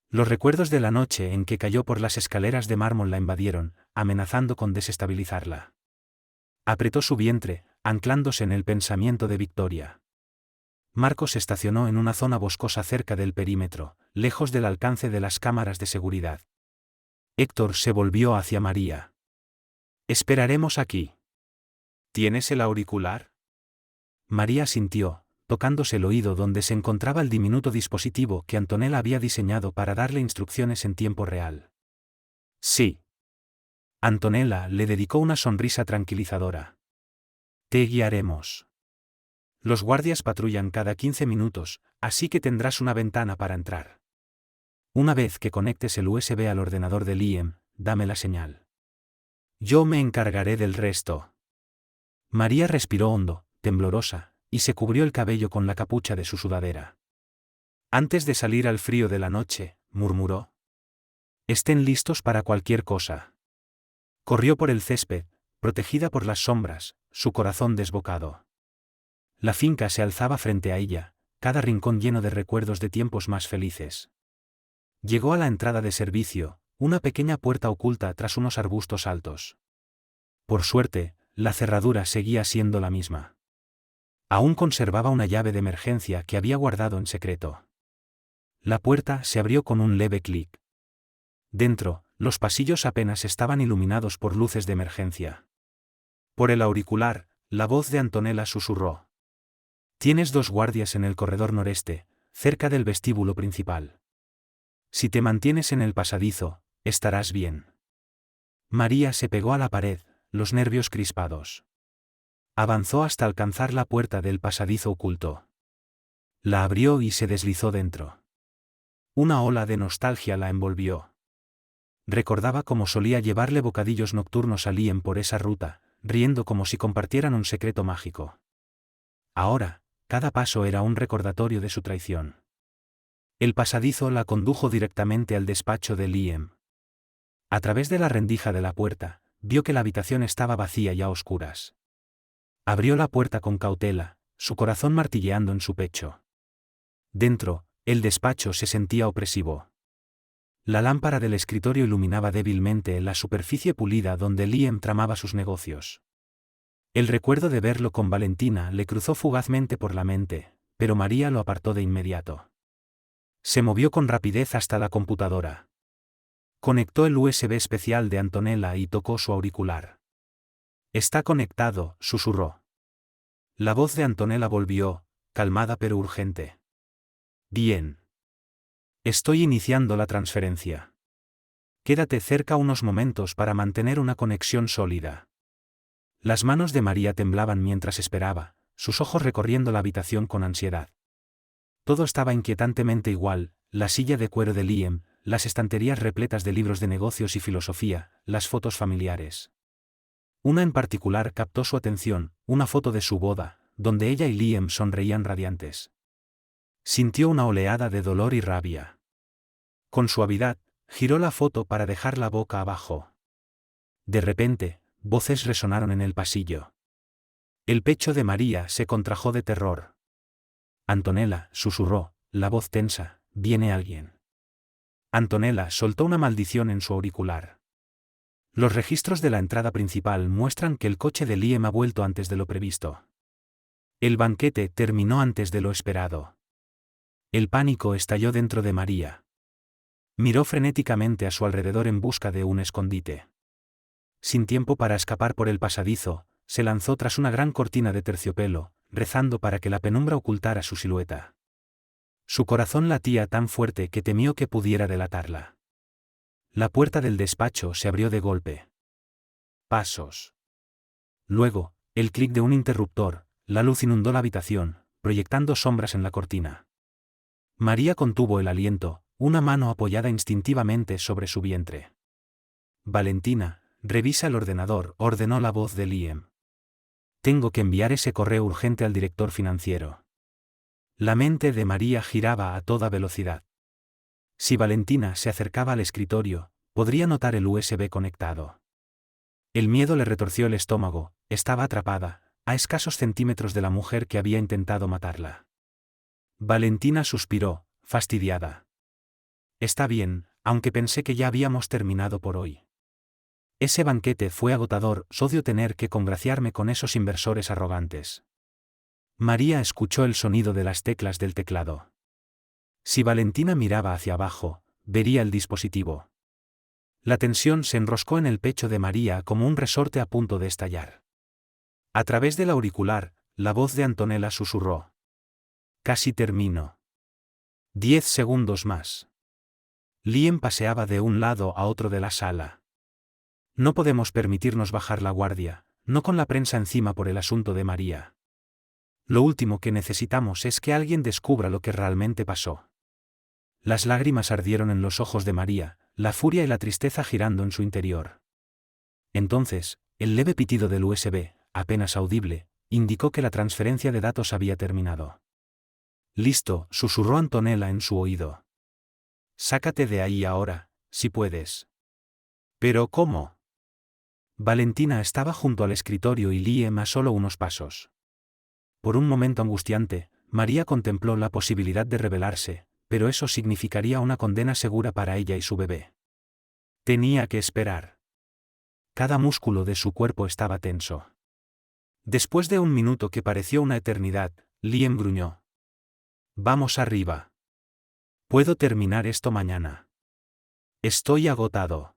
Los recuerdos de la noche en que cayó por las escaleras de mármol la invadieron, amenazando con desestabilizarla. Apretó su vientre, anclándose en el pensamiento de Victoria. Marcos estacionó en una zona boscosa cerca del perímetro, lejos del alcance de las cámaras de seguridad. Héctor se volvió hacia María. «Esperaremos aquí. ¿Tienes el auricular?» María sintió, tocándose el oído donde se encontraba el diminuto dispositivo que Antonella había diseñado para darle instrucciones en tiempo real. «Sí». Antonella le dedicó una sonrisa tranquilizadora. «Te guiaremos. Los guardias patrullan cada 15 minutos, así que tendrás una ventana para entrar. Una vez que conectes el USB al ordenador de Liam, dame la señal. Yo me encargaré del resto». María respiró hondo, temblorosa, y se cubrió el cabello con la capucha de su sudadera. «Antes de salir al frío de la noche», murmuró. «Estén listos para cualquier cosa». Corrió por el césped, protegida por las sombras, su corazón desbocado. La finca se alzaba frente a ella, cada rincón lleno de recuerdos de tiempos más felices. Llegó a la entrada de servicio, una pequeña puerta oculta tras unos arbustos altos. Por suerte, la cerradura seguía siendo la misma. Aún conservaba una llave de emergencia que había guardado en secreto. La puerta se abrió con un leve clic. Dentro, los pasillos apenas estaban iluminados por luces de emergencia. Por el auricular, la voz de Antonella susurró. «Tienes 2 guardias en el corredor noreste, cerca del vestíbulo principal. Si te mantienes en el pasadizo, estarás bien». María se pegó a la pared, los nervios crispados. Avanzó hasta alcanzar la puerta del pasadizo oculto. La abrió y se deslizó dentro. Una ola de nostalgia la envolvió. Recordaba cómo solía llevarle bocadillos nocturnos a Liam por esa ruta, riendo como si compartieran un secreto mágico. Ahora, cada paso era un recordatorio de su traición. El pasadizo la condujo directamente al despacho de Liam. A través de la rendija de la puerta, vio que la habitación estaba vacía y a oscuras. Abrió la puerta con cautela, su corazón martilleando en su pecho. Dentro, el despacho se sentía opresivo. La lámpara del escritorio iluminaba débilmente la superficie pulida donde Liam tramaba sus negocios. El recuerdo de verlo con Valentina le cruzó fugazmente por la mente, pero María lo apartó de inmediato. Se movió con rapidez hasta la computadora. Conectó el USB especial de Antonella y tocó su auricular. «Está conectado», susurró. La voz de Antonella volvió, calmada pero urgente. «Bien. Estoy iniciando la transferencia. Quédate cerca unos momentos para mantener una conexión sólida». Las manos de María temblaban mientras esperaba, sus ojos recorriendo la habitación con ansiedad. Todo estaba inquietantemente igual, la silla de cuero de Liam, las estanterías repletas de libros de negocios y filosofía, las fotos familiares. Una en particular captó su atención, una foto de su boda, donde ella y Liam sonreían radiantes. Sintió una oleada de dolor y rabia. Con suavidad, giró la foto para dejarla boca abajo. De repente, voces resonaron en el pasillo. El pecho de María se contrajo de terror. «Antonella», susurró, la voz tensa, «viene alguien». Antonella soltó una maldición en su auricular. Los registros de la entrada principal muestran que el coche de Liam ha vuelto antes de lo previsto. El banquete terminó antes de lo esperado. El pánico estalló dentro de María. Miró frenéticamente a su alrededor en busca de un escondite. Sin tiempo para escapar por el pasadizo, se lanzó tras una gran cortina de terciopelo, rezando para que la penumbra ocultara su silueta. Su corazón latía tan fuerte que temió que pudiera delatarla. La puerta del despacho se abrió de golpe. Pasos. Luego, el clic de un interruptor, la luz inundó la habitación, proyectando sombras en la cortina. María contuvo el aliento, una mano apoyada instintivamente sobre su vientre. «Valentina, revisa el ordenador», ordenó la voz de Liam. «Tengo que enviar ese correo urgente al director financiero». La mente de María giraba a toda velocidad. Si Valentina se acercaba al escritorio, podría notar el USB conectado. El miedo le retorció el estómago, estaba atrapada, a escasos centímetros de la mujer que había intentado matarla. Valentina suspiró, fastidiada. «Está bien, aunque pensé que ya habíamos terminado por hoy. Ese banquete fue agotador, odio tener que congraciarme con esos inversores arrogantes». María escuchó el sonido de las teclas del teclado. Si Valentina miraba hacia abajo, vería el dispositivo. La tensión se enroscó en el pecho de María como un resorte a punto de estallar. A través del auricular, la voz de Antonella susurró. «Casi termino. 10 segundos más». Liam paseaba de un lado a otro de la sala. «No podemos permitirnos bajar la guardia, no con la prensa encima por el asunto de María. Lo último que necesitamos es que alguien descubra lo que realmente pasó». Las lágrimas ardieron en los ojos de María, la furia y la tristeza girando en su interior. Entonces, el leve pitido del USB, apenas audible, indicó que la transferencia de datos había terminado. «Listo», susurró Antonella en su oído. «Sácate de ahí ahora, si puedes». «¿Pero cómo?». Valentina estaba junto al escritorio y Liam a solo unos pasos. Por un momento angustiante, María contempló la posibilidad de rebelarse, pero eso significaría una condena segura para ella y su bebé. Tenía que esperar. Cada músculo de su cuerpo estaba tenso. Después de un minuto que pareció una eternidad, Liam gruñó. «Vamos arriba. Puedo terminar esto mañana. Estoy agotado».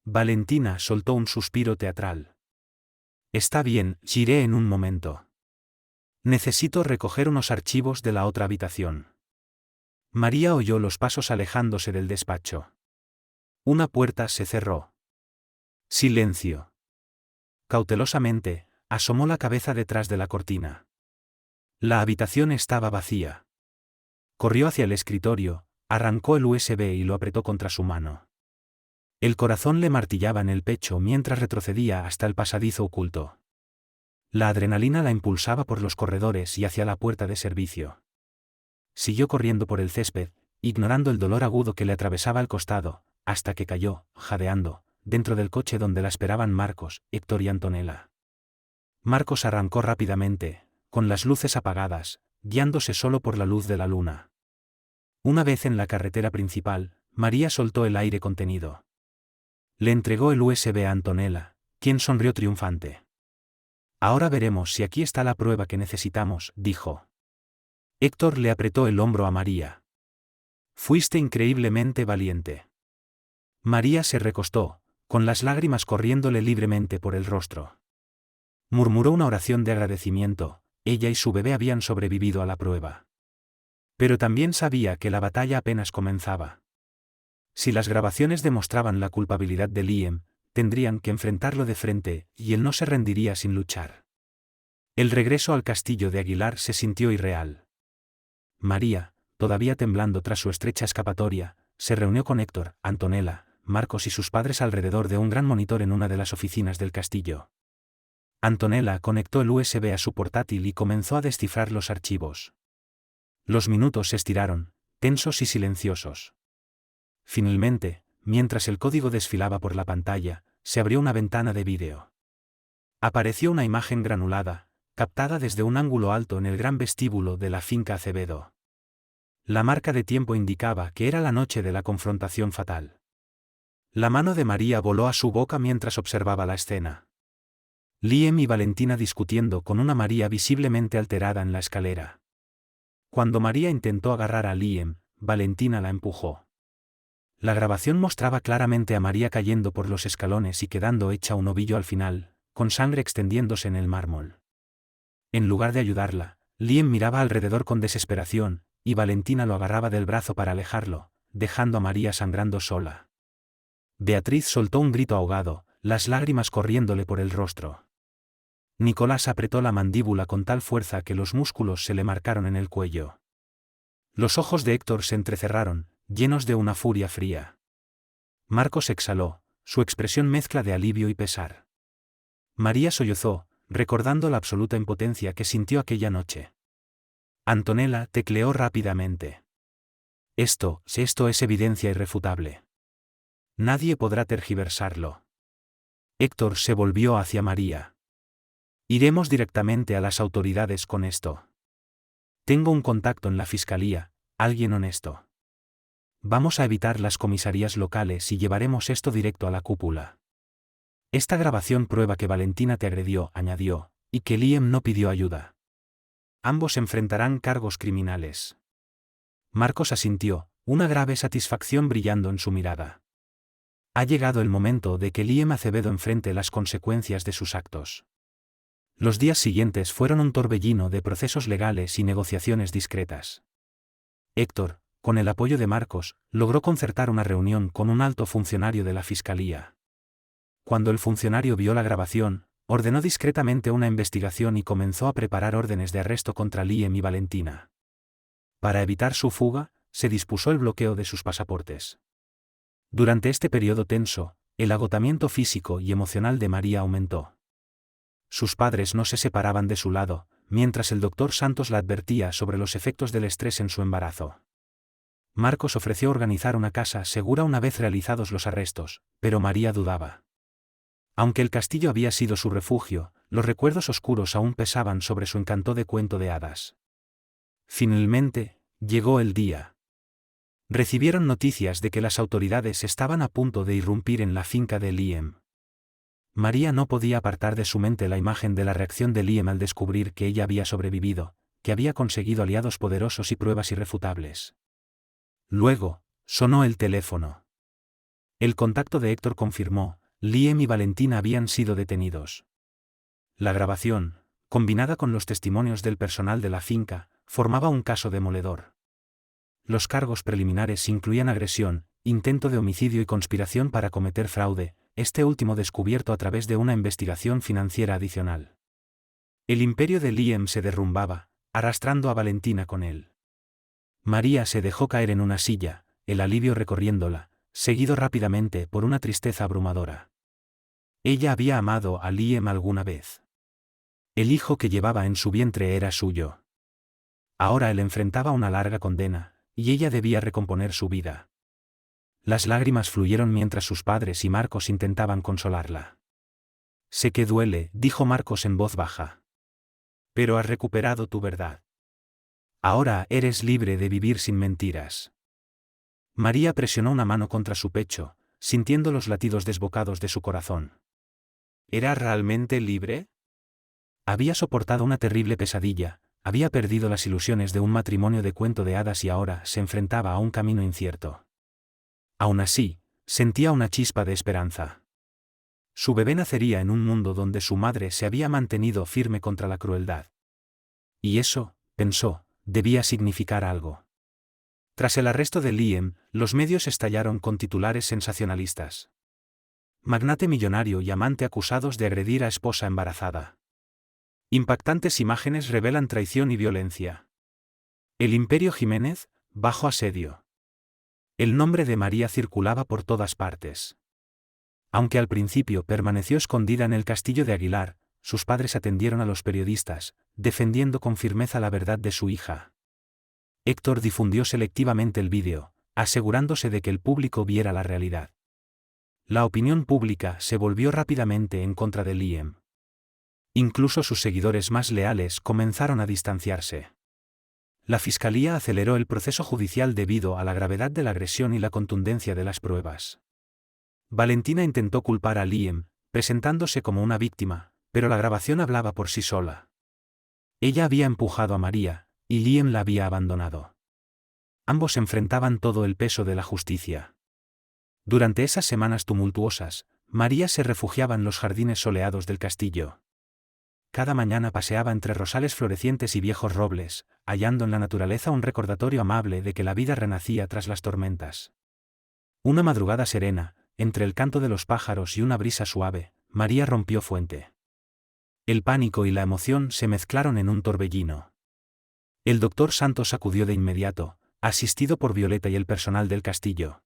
Valentina soltó un suspiro teatral. «Está bien, iré en un momento. Necesito recoger unos archivos de la otra habitación». María oyó los pasos alejándose del despacho. Una puerta se cerró. Silencio. Cautelosamente, asomó la cabeza detrás de la cortina. La habitación estaba vacía. Corrió hacia el escritorio, arrancó el USB y lo apretó contra su mano. El corazón le martillaba en el pecho mientras retrocedía hasta el pasadizo oculto. La adrenalina la impulsaba por los corredores y hacia la puerta de servicio. Siguió corriendo por el césped, ignorando el dolor agudo que le atravesaba el costado, hasta que cayó, jadeando, dentro del coche donde la esperaban Marcos, Héctor y Antonella. Marcos arrancó rápidamente, con las luces apagadas, guiándose solo por la luz de la luna. Una vez en la carretera principal, María soltó el aire contenido. Le entregó el USB a Antonella, quien sonrió triunfante. Ahora veremos si aquí está la prueba que necesitamos, dijo. Héctor le apretó el hombro a María. Fuiste increíblemente valiente. María se recostó, con las lágrimas corriéndole libremente por el rostro. Murmuró una oración de agradecimiento, ella y su bebé habían sobrevivido a la prueba. Pero también sabía que la batalla apenas comenzaba. Si las grabaciones demostraban la culpabilidad de Liam, tendrían que enfrentarlo de frente, y él no se rendiría sin luchar. El regreso al castillo de Aguilar se sintió irreal. María, todavía temblando tras su estrecha escapatoria, se reunió con Héctor, Antonella, Marcos y sus padres alrededor de un gran monitor en una de las oficinas del castillo. Antonella conectó el USB a su portátil y comenzó a descifrar los archivos. Los minutos se estiraron, tensos y silenciosos. Finalmente, mientras el código desfilaba por la pantalla, se abrió una ventana de vídeo. Apareció una imagen granulada, captada desde un ángulo alto en el gran vestíbulo de la finca Acevedo. La marca de tiempo indicaba que era la noche de la confrontación fatal. La mano de María voló a su boca mientras observaba la escena. Liam y Valentina discutiendo con una María visiblemente alterada en la escalera. Cuando María intentó agarrar a Liam, Valentina la empujó. La grabación mostraba claramente a María cayendo por los escalones y quedando hecha un ovillo al final, con sangre extendiéndose en el mármol. En lugar de ayudarla, Liam miraba alrededor con desesperación, y Valentina lo agarraba del brazo para alejarlo, dejando a María sangrando sola. Beatriz soltó un grito ahogado, las lágrimas corriéndole por el rostro. Nicolás apretó la mandíbula con tal fuerza que los músculos se le marcaron en el cuello. Los ojos de Héctor se entrecerraron, llenos de una furia fría. Marcos exhaló, su expresión mezcla de alivio y pesar. María sollozó, recordando la absoluta impotencia que sintió aquella noche. Antonella tecleó rápidamente. Esto es evidencia irrefutable. Nadie podrá tergiversarlo. Héctor se volvió hacia María. Iremos directamente a las autoridades con esto. Tengo un contacto en la fiscalía, alguien honesto. Vamos a evitar las comisarías locales y llevaremos esto directo a la cúpula. Esta grabación prueba que Valentina te agredió, añadió, y que Liam no pidió ayuda. Ambos enfrentarán cargos criminales. Marcos asintió, una grave satisfacción brillando en su mirada. Ha llegado el momento de que Liam Acevedo enfrente las consecuencias de sus actos. Los días siguientes fueron un torbellino de procesos legales y negociaciones discretas. Héctor, con el apoyo de Marcos, logró concertar una reunión con un alto funcionario de la fiscalía. Cuando el funcionario vio la grabación, ordenó discretamente una investigación y comenzó a preparar órdenes de arresto contra Liam y Valentina. Para evitar su fuga, se dispuso el bloqueo de sus pasaportes. Durante este periodo tenso, el agotamiento físico y emocional de María aumentó. Sus padres no se separaban de su lado, mientras el doctor Santos la advertía sobre los efectos del estrés en su embarazo. Marcos ofreció organizar una casa segura una vez realizados los arrestos, pero María dudaba. Aunque el castillo había sido su refugio, los recuerdos oscuros aún pesaban sobre su encanto de cuento de hadas. Finalmente, llegó el día. Recibieron noticias de que las autoridades estaban a punto de irrumpir en la finca de Liam. María no podía apartar de su mente la imagen de la reacción de Liam al descubrir que ella había sobrevivido, que había conseguido aliados poderosos y pruebas irrefutables. Luego, sonó el teléfono. El contacto de Héctor confirmó, Liam y Valentina habían sido detenidos. La grabación, combinada con los testimonios del personal de la finca, formaba un caso demoledor. Los cargos preliminares incluían agresión, intento de homicidio y conspiración para cometer fraude, este último descubierto a través de una investigación financiera adicional. El imperio de Liam se derrumbaba, arrastrando a Valentina con él. María se dejó caer en una silla, el alivio recorriéndola, seguido rápidamente por una tristeza abrumadora. Ella había amado a Liam alguna vez. El hijo que llevaba en su vientre era suyo. Ahora él enfrentaba una larga condena, y ella debía recomponer su vida. Las lágrimas fluyeron mientras sus padres y Marcos intentaban consolarla. Sé que duele, dijo Marcos en voz baja. Pero has recuperado tu verdad. Ahora eres libre de vivir sin mentiras. María presionó una mano contra su pecho, sintiendo los latidos desbocados de su corazón. ¿Era realmente libre? Había soportado una terrible pesadilla, había perdido las ilusiones de un matrimonio de cuento de hadas y ahora se enfrentaba a un camino incierto. Aún así, sentía una chispa de esperanza. Su bebé nacería en un mundo donde su madre se había mantenido firme contra la crueldad. Y eso, pensó, debía significar algo. Tras el arresto de Liam, los medios estallaron con titulares sensacionalistas. Magnate millonario y amante acusados de agredir a esposa embarazada. Impactantes imágenes revelan traición y violencia. El Imperio Jiménez, bajo asedio. El nombre de María circulaba por todas partes. Aunque al principio permaneció escondida en el castillo de Aguilar, sus padres atendieron a los periodistas, defendiendo con firmeza la verdad de su hija. Héctor difundió selectivamente el vídeo, asegurándose de que el público viera la realidad. La opinión pública se volvió rápidamente en contra de Liam. Incluso sus seguidores más leales comenzaron a distanciarse. La fiscalía aceleró el proceso judicial debido a la gravedad de la agresión y la contundencia de las pruebas. Valentina intentó culpar a Liam, presentándose como una víctima, pero la grabación hablaba por sí sola. Ella había empujado a María, y Liam la había abandonado. Ambos enfrentaban todo el peso de la justicia. Durante esas semanas tumultuosas, María se refugiaba en los jardines soleados del castillo. Cada mañana paseaba entre rosales florecientes y viejos robles, hallando en la naturaleza un recordatorio amable de que la vida renacía tras las tormentas. Una madrugada serena, entre el canto de los pájaros y una brisa suave, María rompió fuente. El pánico y la emoción se mezclaron en un torbellino. El doctor Santos acudió de inmediato, asistido por Violeta y el personal del castillo.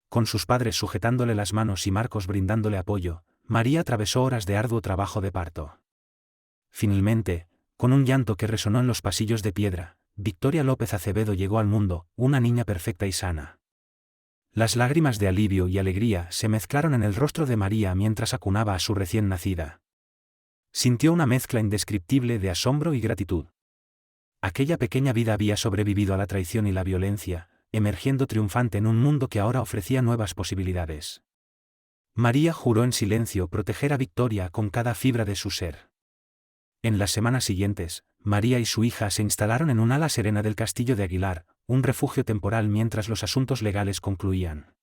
Con sus padres sujetándole las manos y Marcos brindándole apoyo, María atravesó horas de arduo trabajo de parto. Finalmente, con un llanto que resonó en los pasillos de piedra, Victoria López Acevedo llegó al mundo, una niña perfecta y sana. Las lágrimas de alivio y alegría se mezclaron en el rostro de María mientras acunaba a su recién nacida. Sintió una mezcla indescriptible de asombro y gratitud. Aquella pequeña vida había sobrevivido a la traición y la violencia, emergiendo triunfante en un mundo que ahora ofrecía nuevas posibilidades. María juró en silencio proteger a Victoria con cada fibra de su ser. En las semanas siguientes, María y su hija se instalaron en un ala serena del castillo de Aguilar, un refugio temporal mientras los asuntos legales concluían.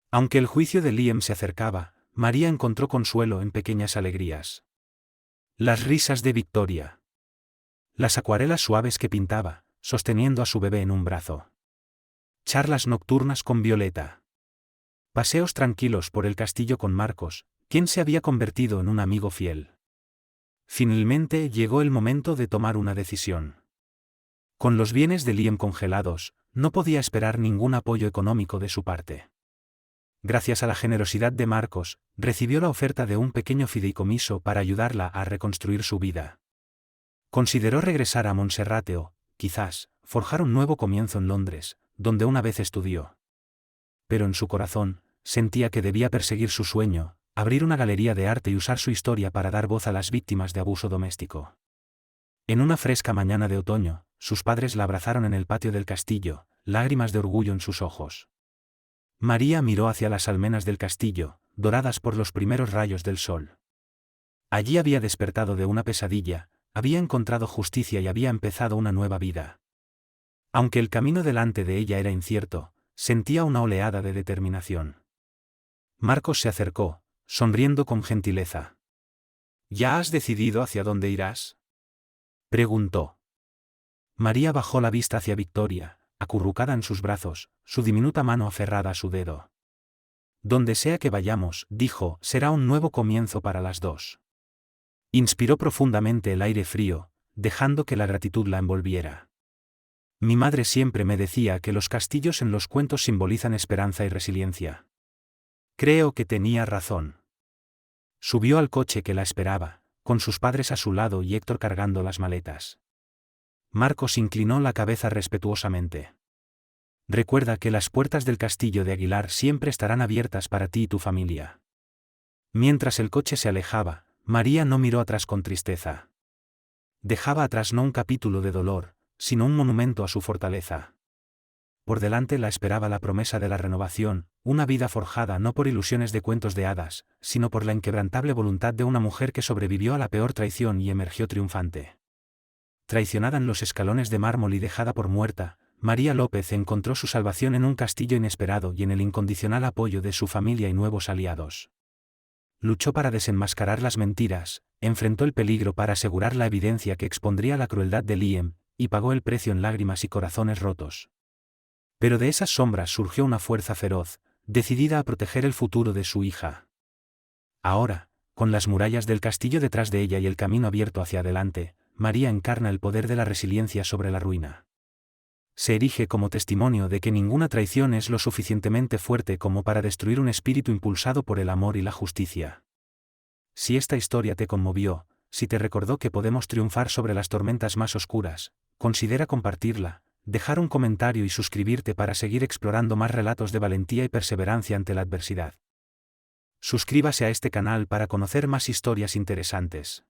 Aunque el juicio de Liam se acercaba, María encontró consuelo en pequeñas alegrías. Las risas de Victoria. Las acuarelas suaves que pintaba, sosteniendo a su bebé en un brazo. Charlas nocturnas con Violeta. Paseos tranquilos por el castillo con Marcos, quien se había convertido en un amigo fiel. Finalmente llegó el momento de tomar una decisión. Con los bienes de Liam congelados, no podía esperar ningún apoyo económico de su parte. Gracias a la generosidad de Marcos, recibió la oferta de un pequeño fideicomiso para ayudarla a reconstruir su vida. Consideró regresar a Monserrate o, quizás, forjar un nuevo comienzo en Londres, donde una vez estudió. Pero en su corazón, sentía que debía perseguir su sueño, abrir una galería de arte y usar su historia para dar voz a las víctimas de abuso doméstico. En una fresca mañana de otoño, sus padres la abrazaron en el patio del castillo, lágrimas de orgullo en sus ojos. María miró hacia las almenas del castillo, doradas por los primeros rayos del sol. Allí había despertado de una pesadilla, había encontrado justicia y había empezado una nueva vida. Aunque el camino delante de ella era incierto, sentía una oleada de determinación. Marcos se acercó, sonriendo con gentileza. ¿Ya has decidido hacia dónde irás?, preguntó. María bajó la vista hacia Victoria, acurrucada en sus brazos, su diminuta mano aferrada a su dedo. Donde sea que vayamos, dijo, será un nuevo comienzo para las dos. Inspiró profundamente el aire frío, dejando que la gratitud la envolviera. Mi madre siempre me decía que los castillos en los cuentos simbolizan esperanza y resiliencia. Creo que tenía razón. Subió al coche que la esperaba, con sus padres a su lado y Héctor cargando las maletas. Marcos inclinó la cabeza respetuosamente. Recuerda que las puertas del castillo de Aguilar siempre estarán abiertas para ti y tu familia. Mientras el coche se alejaba, María no miró atrás con tristeza. Dejaba atrás no un capítulo de dolor, sino un monumento a su fortaleza. Por delante la esperaba la promesa de la renovación, una vida forjada no por ilusiones de cuentos de hadas, sino por la inquebrantable voluntad de una mujer que sobrevivió a la peor traición y emergió triunfante. Traicionada en los escalones de mármol y dejada por muerta, María López encontró su salvación en un castillo inesperado y en el incondicional apoyo de su familia y nuevos aliados. Luchó para desenmascarar las mentiras, enfrentó el peligro para asegurar la evidencia que expondría la crueldad de Liam, y pagó el precio en lágrimas y corazones rotos. Pero de esas sombras surgió una fuerza feroz, decidida a proteger el futuro de su hija. Ahora, con las murallas del castillo detrás de ella y el camino abierto hacia adelante, María encarna el poder de la resiliencia sobre la ruina. Se erige como testimonio de que ninguna traición es lo suficientemente fuerte como para destruir un espíritu impulsado por el amor y la justicia. Si esta historia te conmovió, si te recordó que podemos triunfar sobre las tormentas más oscuras, considera compartirla, dejar un comentario y suscribirte para seguir explorando más relatos de valentía y perseverancia ante la adversidad. Suscríbase a este canal para conocer más historias interesantes.